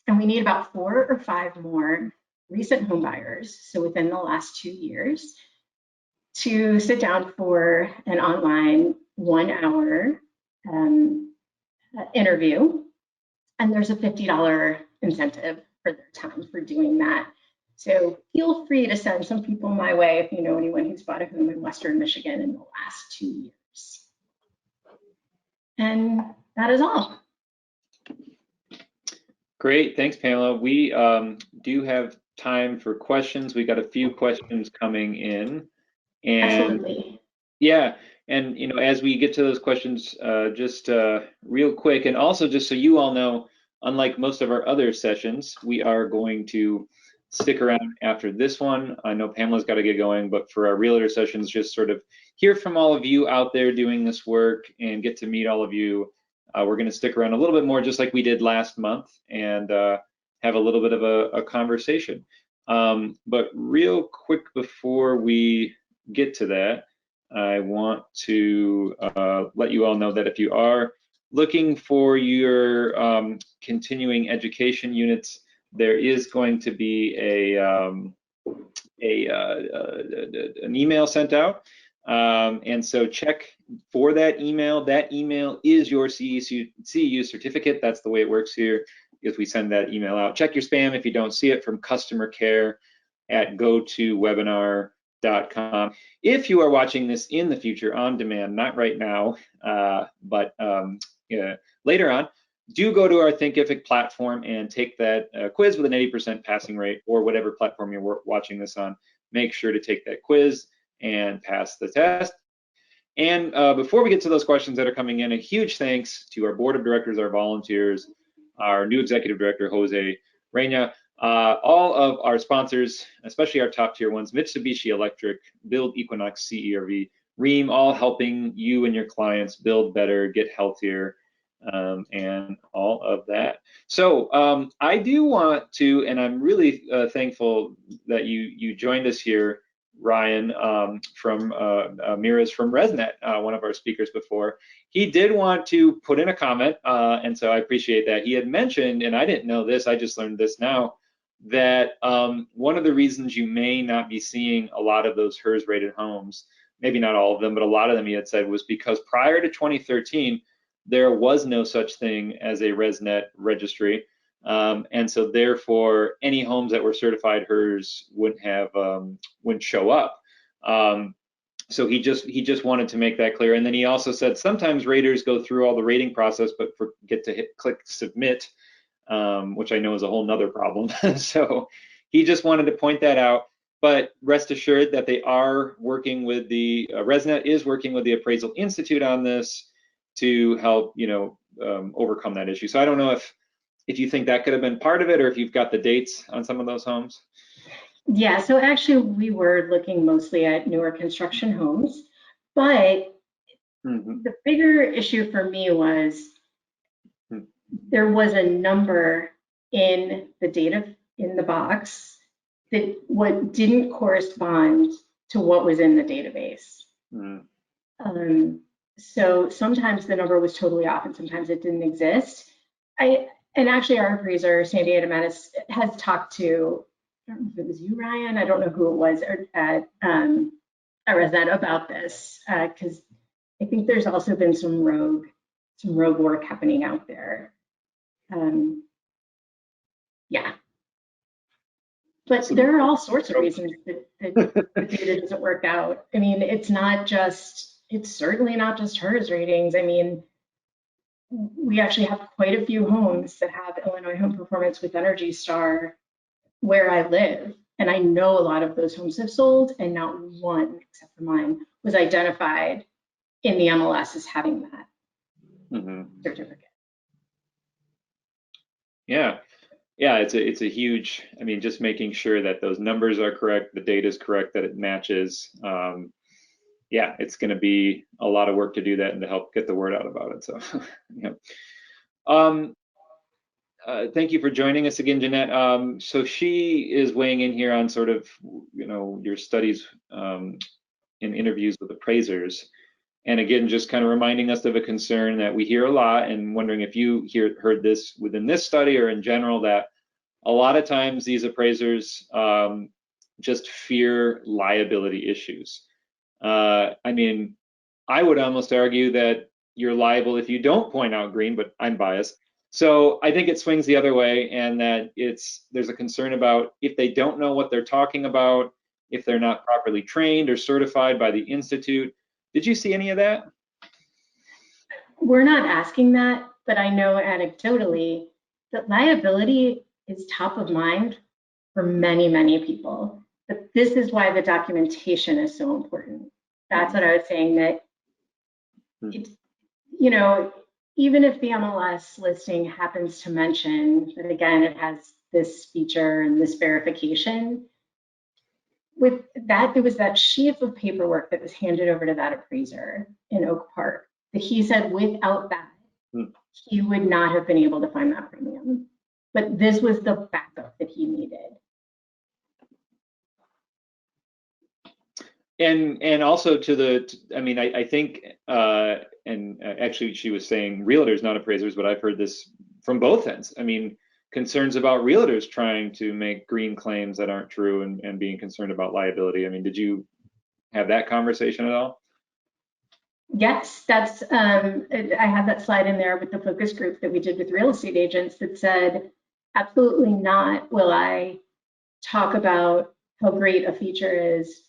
S2: And we need about 4 or 5 more recent homebuyers, so within the last 2 years, to sit down for an online 1-hour interview. And there's a $50 incentive for their time for doing that. So feel free to send some people my way if you know anyone who's bought a home in Western Michigan in the last 2 years. And that is all.
S1: Great, thanks, Pamela. We do have time for questions. We got a few questions coming in. And
S2: absolutely.
S1: Yeah, and as we get to those questions, just real quick, and also just so you all know, unlike most of our other sessions, we are going to stick around after this one. I know Pamela's got to get going, but for our realtor sessions, just sort of hear from all of you out there doing this work and get to meet all of you. We're going to stick around a little bit more, just like we did last month, and have a little bit of a conversation. But real quick before we get to that, I want to let you all know that if you are looking for your continuing education units, there is going to be an email sent out, and so check for that email. That email is your CEU certificate. That's the way it works here, because we send that email out. Check your spam if you don't see it, from customer care at gotowebinar.com. If you are watching this in the future on demand, not right now, but later on, do go to our Thinkific platform and take that quiz with an 80% passing rate, or whatever platform you're watching this on. Make sure to take that quiz and pass the test. And before we get to those questions that are coming in, a huge thanks to our board of directors, our volunteers, our new executive director, Jose Reina, all of our sponsors, especially our top tier ones, Mitsubishi Electric, Build, Equinox, CERV, Ream, all helping you and your clients build better, get healthier, and all of that. So I do want to, and I'm really thankful that you joined us here, Ryan, from Miraz from ResNet, one of our speakers before. He did want to put in a comment, and so I appreciate that. He had mentioned, and I didn't know this, I just learned this now, that one of the reasons you may not be seeing a lot of those HERS rated homes, maybe not all of them, but a lot of them, he had said, was because prior to 2013, there was no such thing as a ResNet registry. And so therefore, any homes that were certified HERS wouldn't show up. So he just wanted to make that clear. And then he also said sometimes raters go through all the rating process, but forget to click submit, which I know is a whole nother problem. So he just wanted to point that out. But rest assured that they are working with the ResNet is working with the Appraisal Institute on this to help overcome that issue. So I don't know if you think that could have been part of it, or if you've got the dates on some of those homes.
S2: Yeah, so actually we were looking mostly at newer construction homes, but the bigger issue for me was there was a number in the data in the box that what didn't correspond to what was in the database. So sometimes the number was totally off and sometimes it didn't exist. And actually our appraiser, Sandy Adametis, has talked to, I don't know if it was you, Ryan, I don't know who it was at Resnet about this, because I think there's also been some rogue work happening out there. Yeah. But there are all sorts of reasons that the data doesn't work out. I mean, it's certainly not just HERS ratings. I mean, we actually have quite a few homes that have Illinois Home Performance with Energy Star where I live. And I know a lot of those homes have sold, and not one, except for mine, was identified in the MLS as having that certificate.
S1: Yeah. Yeah, it's a huge, I mean, just making sure that those numbers are correct, the data is correct, that it matches. Yeah, it's going to be a lot of work to do that and to help get the word out about it. So, yeah. Thank you for joining us again, Jeanette. So she is weighing in here on sort of, your studies in interviews with appraisers. And again, just kind of reminding us of a concern that we hear a lot, and wondering if you heard this within this study or in general, that a lot of times these appraisers just fear liability issues. I mean, I would almost argue that you're liable if you don't point out green, but I'm biased. So I think it swings the other way, and that there's a concern about if they don't know what they're talking about, if they're not properly trained or certified by the Institute. Did you see any of that?
S2: We're not asking that, but I know anecdotally that liability is top of mind for many, many people. But this is why the documentation is so important. That's what I was saying, that it's, even if the MLS listing happens to mention that, again, it has this feature and this verification, with that, it was that sheaf of paperwork that was handed over to that appraiser in Oak Park that he said without that, he would not have been able to find that premium. But this was the backup that he needed.
S1: And also I think, and actually she was saying realtors, not appraisers, but I've heard this from both ends. I mean, concerns about realtors trying to make green claims that aren't true and being concerned about liability. I mean, did you have that conversation at all?
S2: Yes, that's, I have that slide in there with the focus group that we did with real estate agents that said, absolutely not will I talk about how great a feature is,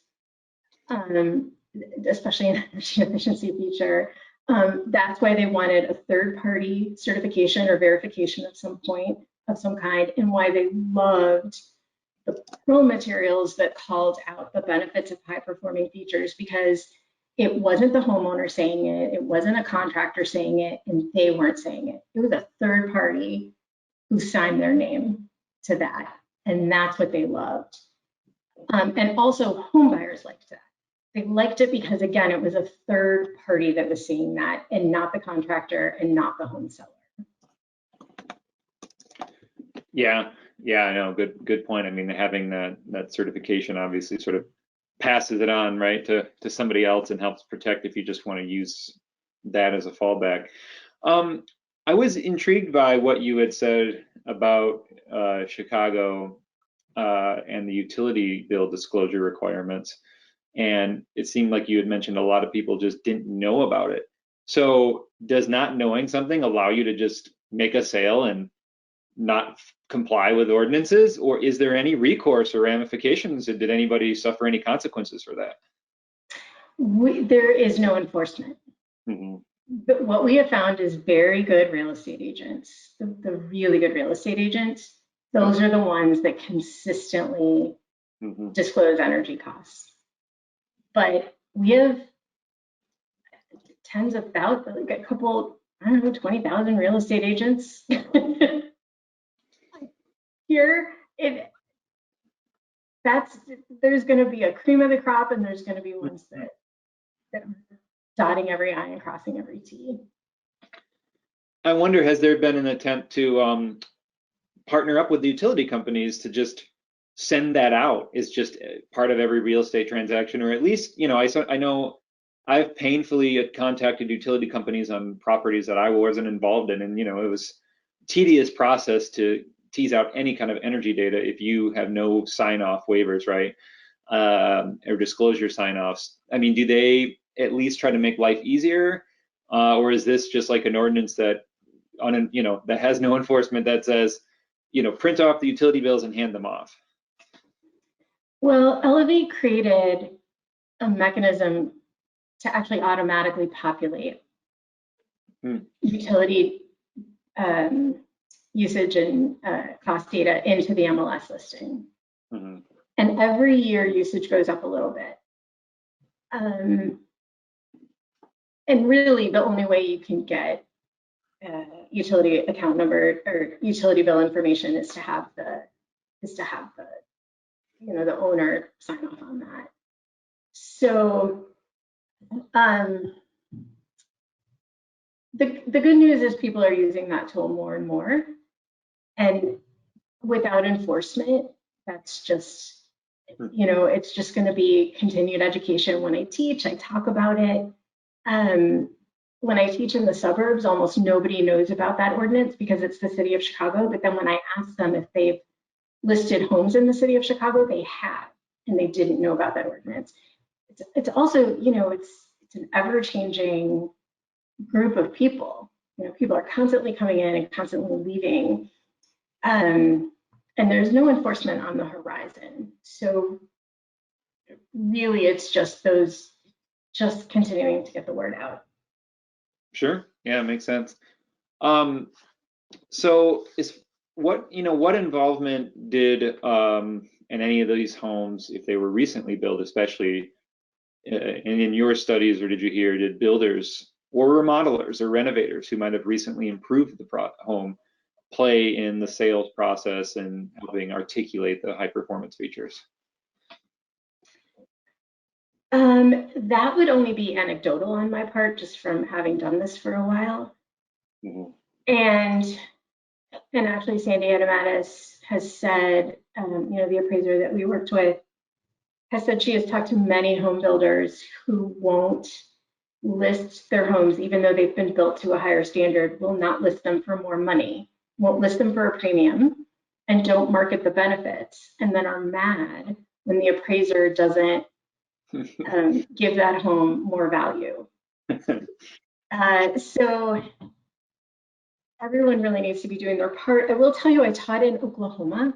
S2: especially an energy efficiency feature. That's why they wanted a third-party certification or verification of some kind, and why they loved the pro materials that called out the benefits of high-performing features, because it wasn't the homeowner saying it, it wasn't a contractor saying it, and they weren't saying it. It was a third party who signed their name to that, and that's what they loved. And also homebuyers liked that. They liked it because, again, it was a third party that was seeing that, and not the contractor and not the home seller.
S1: Yeah, I know. Good point. I mean, having that certification obviously sort of passes it on, right, to somebody else, and helps protect if you just want to use that as a fallback. I was intrigued by what you had said about Chicago and the utility bill disclosure requirements. And it seemed like you had mentioned a lot of people just didn't know about it. So does not knowing something allow you to just make a sale and not comply with ordinances? Or is there any recourse or ramifications? Did anybody suffer any consequences for that?
S2: There is no enforcement. But what we have found is very good real estate agents, the really good real estate agents, those are the ones that consistently disclose energy costs. But we have tens of thousands, like a couple, I don't know, 20,000 real estate agents here. There's going to be a cream of the crop, and there's going to be ones that are dotting every I and crossing every T.
S1: I wonder, has there been an attempt to partner up with the utility companies to just send that out is just part of every real estate transaction, or at least, you know, I know I've painfully contacted utility companies on properties that I wasn't involved in, and you know, it was a tedious process to tease out any kind of energy data if you have no sign-off waivers, right? Or disclosure sign-offs. I mean, do they at least try to make life easier, or is this just like an ordinance that, you know, that has no enforcement, that says, you know, print off the utility bills and hand them off?
S2: Well, Elevate created a mechanism to actually automatically populate utility usage and cost data into the MLS listing. And every year usage goes up a little bit. And really the only way you can get utility account number or utility bill information is to have the you know, the owner sign off on that. So the good news is people are using that tool more and more, and without enforcement, that's just, you know, it's just going to be continued education. When I teach, I talk about it. When I teach in the suburbs, almost nobody knows about that ordinance because it's the city of Chicago. But then when I ask them if they've listed homes in the city of Chicago, they have, and they didn't know about that ordinance. It's also, you know, it's an ever-changing group of people. You know, people are constantly coming in and constantly leaving, and there's no enforcement on the horizon. So really, it's just continuing to get the word out.
S1: Sure. Yeah, makes sense. So what involvement did in any of these homes, if they were recently built, especially in your studies, or did you hear, did builders or remodelers or renovators who might have recently improved the home play in the sales process and helping articulate the high performance features?
S2: That would only be anecdotal on my part, just from having done this for a while. And actually, Sandy Adamatis has said, you know, the appraiser that we worked with has said she has talked to many home builders who won't list their homes, even though they've been built to a higher standard, will not list them for more money, won't list them for a premium, and don't market the benefits, and then are mad when the appraiser doesn't give that home more value. So everyone really needs to be doing their part. I will tell you, I taught in Oklahoma,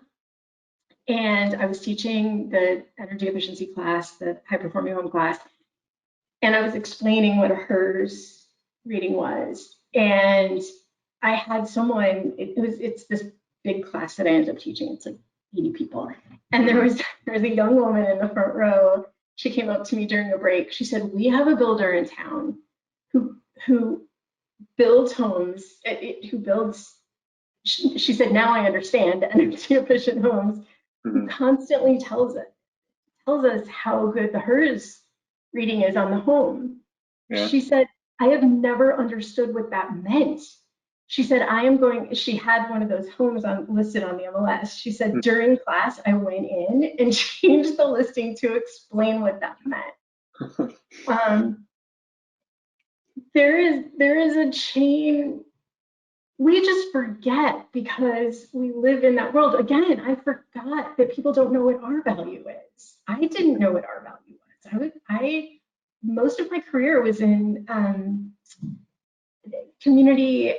S2: and I was teaching the energy efficiency class, the high performing home class, and I was explaining what a HERS reading was. And I had someone, it's this big class that I ended up teaching. It's like 80 people. And there was a young woman in the front row. She came up to me during a break. She said, we have a builder in town who builds homes, she said, now I understand, energy efficient homes, who constantly tells us how good the HERS reading is on the home. Yeah. She said, I have never understood what that meant. She said, she had one of those homes listed on the MLS. She said, during class, I went in and changed the listing to explain what that meant. There is a chain. We just forget because we live in that world. Again, I forgot that people don't know what R value is. I didn't know what R value was. Most of my career was in community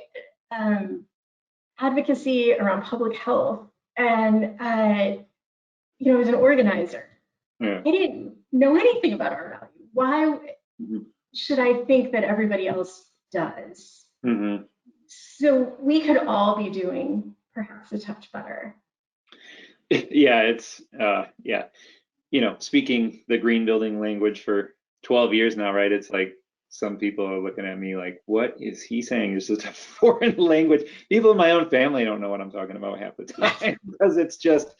S2: advocacy around public health, and you know, as an organizer. Yeah. I didn't know anything about R value. Why should I think that everybody else does? So we could all be doing perhaps a touch better.
S1: Yeah, it's you know, speaking the green building language for 12 years now, right? It's like some people are looking at me like, what is he saying? It's just a foreign language. People in my own family don't know what I'm talking about half the time because it's just,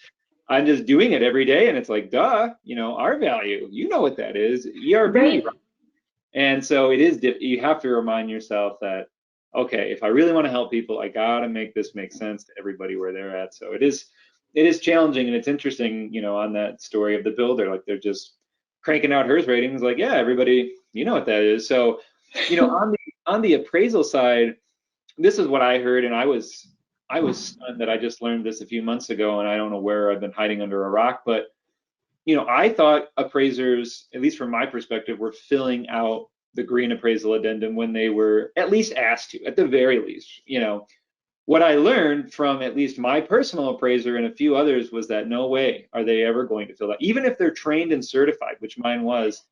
S1: I'm just doing it every day, and it's like, duh, you know, R value, you know what that is, ERV. Right. And so it is, you have to remind yourself that, okay, if I really want to help people, I gotta make this make sense to everybody where they're at. So it is it is challenging, and it's interesting, you know, on that story of the builder, like they're just cranking out HERS ratings, like, yeah, everybody, you know what that is. So, you know, on the appraisal side, this is what I heard, and I was stunned that I just learned this a few months ago, and I don't know where I've been hiding under a rock, but you know, I thought appraisers, at least from my perspective, were filling out the green appraisal addendum when they were at least asked to, at the very least. You know, what I learned from at least my personal appraiser and a few others was that no way are they ever going to fill that, even if they're trained and certified, which mine was.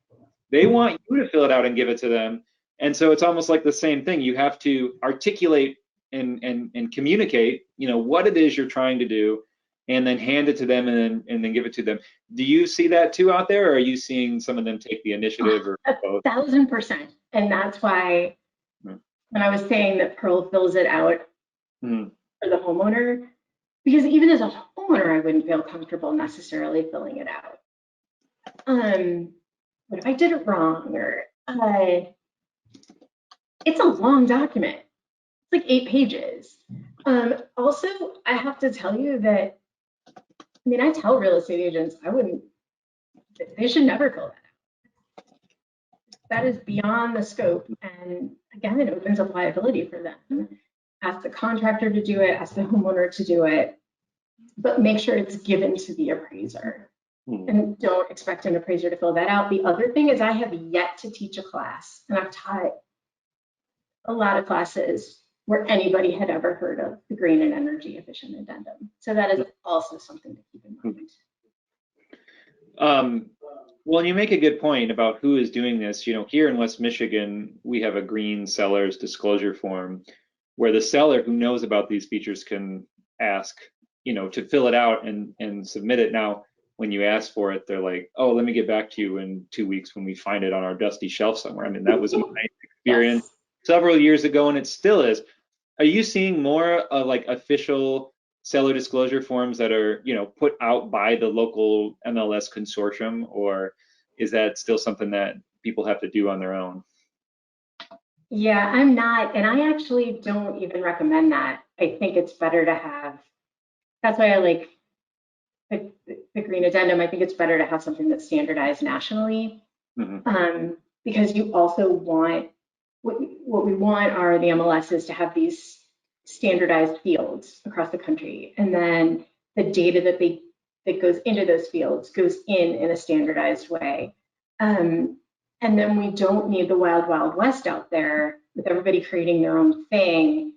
S1: They want you to fill it out and give it to them. And so it's almost like the same thing. You have to articulate and communicate, you know, what it is you're trying to do, and then hand it to them, and then give it to them. Do you see that too out there, or are you seeing some of them take the initiative, or both?
S2: 1,000%. And that's why when I was saying that Pearl fills it out for the homeowner, because even as a homeowner, I wouldn't feel comfortable necessarily filling it out. What if I did it wrong? Or it's a long document. It's like 8 pages. Also, I have to tell you that, I mean, I tell real estate agents, they should never fill that out. That is beyond the scope. And again, it opens up liability for them. Ask the contractor to do it, ask the homeowner to do it, but make sure it's given to the appraiser. And don't expect an appraiser to fill that out. The other thing is I have yet to teach a class, and I've taught a lot of classes where anybody had ever heard of the green and energy efficient addendum. So that is also something to keep in mind.
S1: Well, you make a good point about who is doing this. You know, here in West Michigan, we have a green seller's disclosure form where the seller who knows about these features can ask, you know, to fill it out and submit it. Now, when you ask for it, they're like, oh, let me get back to you in 2 weeks when we find it on our dusty shelf somewhere. I mean, that was my experience several years ago, and it still is. Are you seeing more of like official seller disclosure forms that are, you know, put out by the local MLS consortium, or is that still something that people have to do on their own?
S2: Yeah, I'm not, and I actually don't even recommend that. I think it's better to have, that's why I like the green addendum. I think it's better to have something that's standardized nationally, because you also want, what we want are the MLSs to have these standardized fields across the country, and then the data that goes into those fields goes in a standardized way. And then we don't need the wild, wild west out there with everybody creating their own thing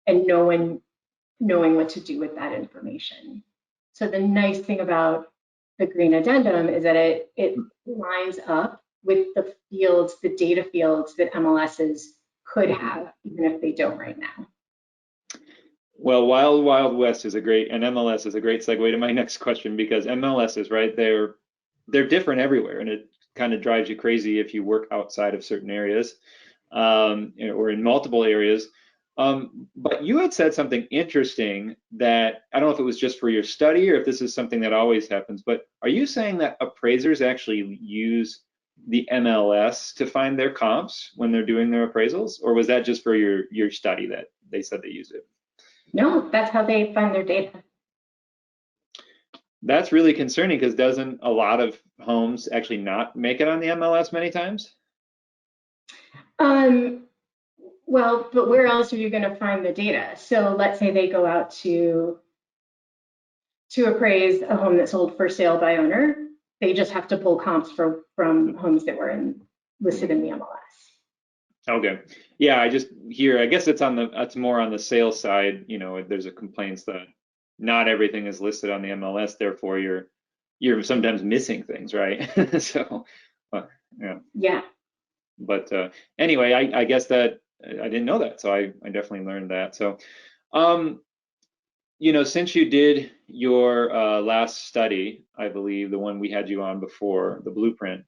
S2: and no one knowing what to do with that information. So the nice thing about the green addendum is that it lines up with the fields, the data fields that MLSs could have, even if they don't right now.
S1: Well, Wild Wild West is a great, and MLS is a great segue to my next question, because MLSs, right, they're different everywhere, and it kind of drives you crazy if you work outside of certain areas, or in multiple areas. But you had said something interesting that, I don't know if it was just for your study or if this is something that always happens, but are you saying that appraisers actually use the MLS to find their comps when they're doing their appraisals, or was that just for your study that they said they use it?
S2: No, that's how they find their data.
S1: That's really concerning, because doesn't a lot of homes actually not make it on the MLS many times?
S2: Well, but where else are you going to find the data? So let's say they go out to appraise a home that's sold for sale by owner. They just have to pull comps from homes that were listed in the MLS.
S1: Okay. Yeah, I just hear, I guess it's more on the sales side. You know, there's a complaints that not everything is listed on the MLS, therefore you're sometimes missing things, right? So, yeah.
S2: Yeah.
S1: But anyway, I guess that I didn't know that, so I definitely learned that. So, you know, since you did your last study, I believe the one we had you on before, the blueprint,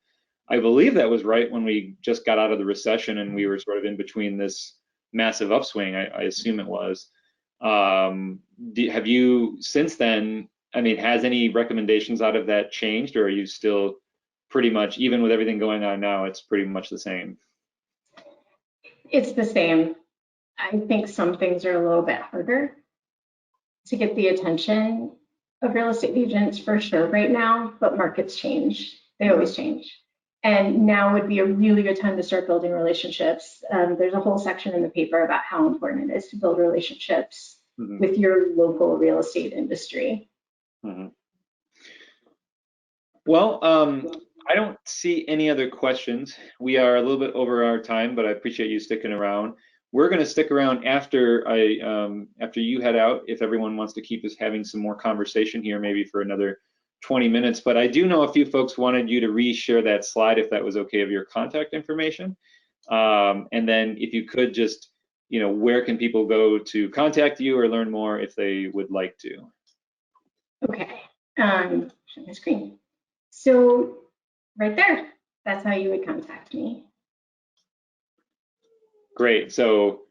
S1: I believe that was right when we just got out of the recession and we were sort of in between this massive upswing. I assume it was. Have you since then, I mean, has any recommendations out of that changed, or are you still pretty much, even with everything going on now, it's pretty much the same?
S2: It's the same. I think some things are a little bit harder to get the attention of real estate agents for sure right now, but markets change. They always change. And now would be a really good time to start building relationships. There's a whole section in the paper about how important it is to build relationships with your local real estate industry.
S1: Well, I don't see any other questions. We are a little bit over our time, but I appreciate you sticking around. We're going to stick around after after you head out, if everyone wants to keep us having some more conversation here, maybe for another 20 minutes. But I do know a few folks wanted you to re-share that slide, if that was okay, of your contact information. And then if you could just, where can people go to contact you or learn more if they would like to?
S2: Okay, share my screen. So right there, that's how you would contact me.
S1: Great. So,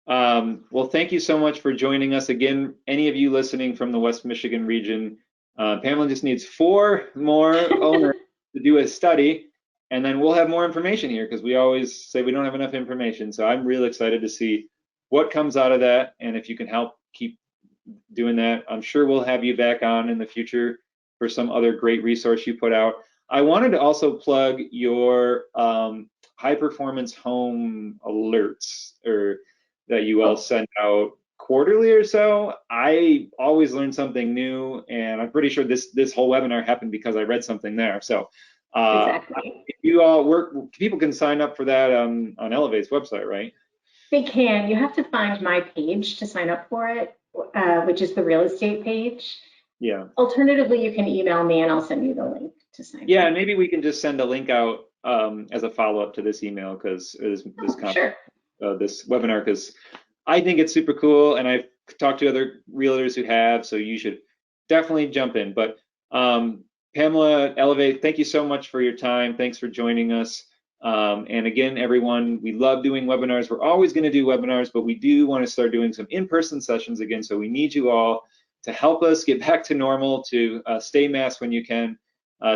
S1: well, thank you so much for joining us again. Any of you listening from the West Michigan region, Pamela just needs 4 more owners to do a study, and then we'll have more information here, because we always say we don't have enough information. So I'm really excited to see what comes out of that, and if you can help keep doing that, I'm sure we'll have you back on in the future for some other great resource you put out. I wanted to also plug your high performance home alerts, or that you all send out quarterly or so. I always learn something new, and I'm pretty sure this whole webinar happened because I read something there. So
S2: exactly.
S1: If you all people can sign up for that on Elevate's website, right?
S2: They can. You have to find my page to sign up for it, which is the real estate page.
S1: Yeah.
S2: Alternatively, you can email me and I'll send you the link to sign up.
S1: Yeah, and maybe we can just send a link out as a follow-up to this email, because this webinar, because I think it's super cool, and I've talked to other realtors who have, so you should definitely jump in. But Pamela, Elevate, thank you so much for your time. Thanks for joining us. And again, everyone, we love doing webinars. We're always going to do webinars, but we do want to start doing some in-person sessions again. So we need you all to help us get back to normal, to stay masked when you can,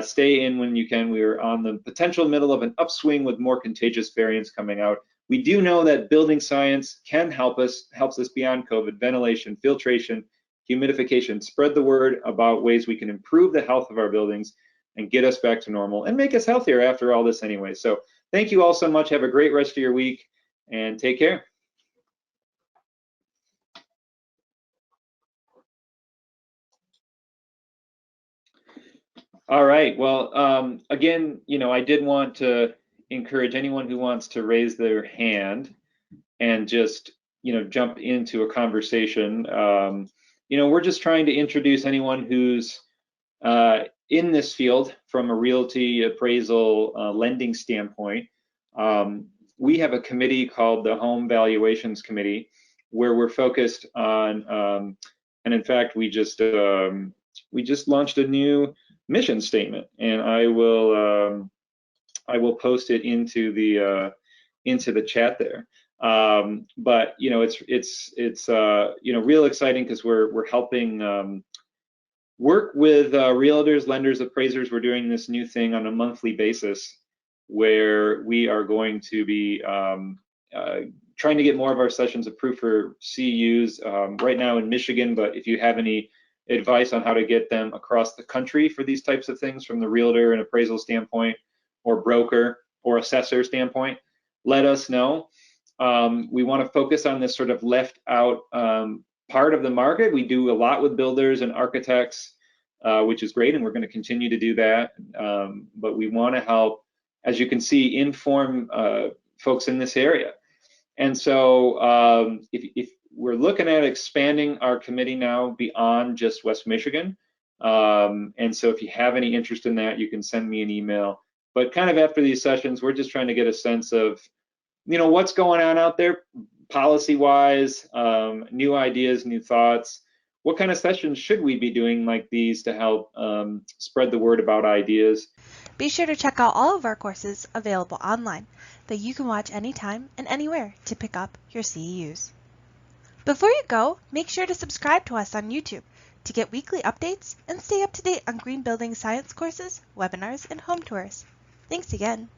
S1: stay in when you can. We are on the potential middle of an upswing with more contagious variants coming out. We do know that building science can helps us beyond COVID: ventilation, filtration, humidification. Spread the word about ways we can improve the health of our buildings and get us back to normal and make us healthier after all this anyway. So thank you all so much. Have a great rest of your week, and take care. All right, well, again, I did want to encourage anyone who wants to raise their hand and just, jump into a conversation. We're just trying to introduce anyone who's in this field from a realty, appraisal, lending standpoint. We have a committee called the Home Valuations Committee, where we're focused on, and in fact, we just launched a new mission statement, and I will post it into the chat there. But it's real exciting, because we're helping work with realtors, lenders, appraisers. We're doing this new thing on a monthly basis, where we are going to be trying to get more of our sessions approved for CEUs right now in Michigan. But if you have any advice on how to get them across the country for these types of things, from the realtor and appraisal standpoint, or broker or assessor standpoint, let us know. We want to focus on this sort of left out part of the market. We do a lot with builders and architects, which is great, and we're going to continue to do that. But we want to help, as you can see, inform folks in this area. And so if we're looking at expanding our committee now beyond just West Michigan. And so if you have any interest in that, you can send me an email. But kind of after these sessions, we're just trying to get a sense of, what's going on out there policy-wise, new ideas, new thoughts. What kind of sessions should we be doing like these to help spread the word about ideas?
S3: Be sure to check out all of our courses available online that you can watch anytime and anywhere to pick up your CEUs. Before you go, make sure to subscribe to us on YouTube to get weekly updates and stay up to date on green building science courses, webinars, and home tours. Thanks again.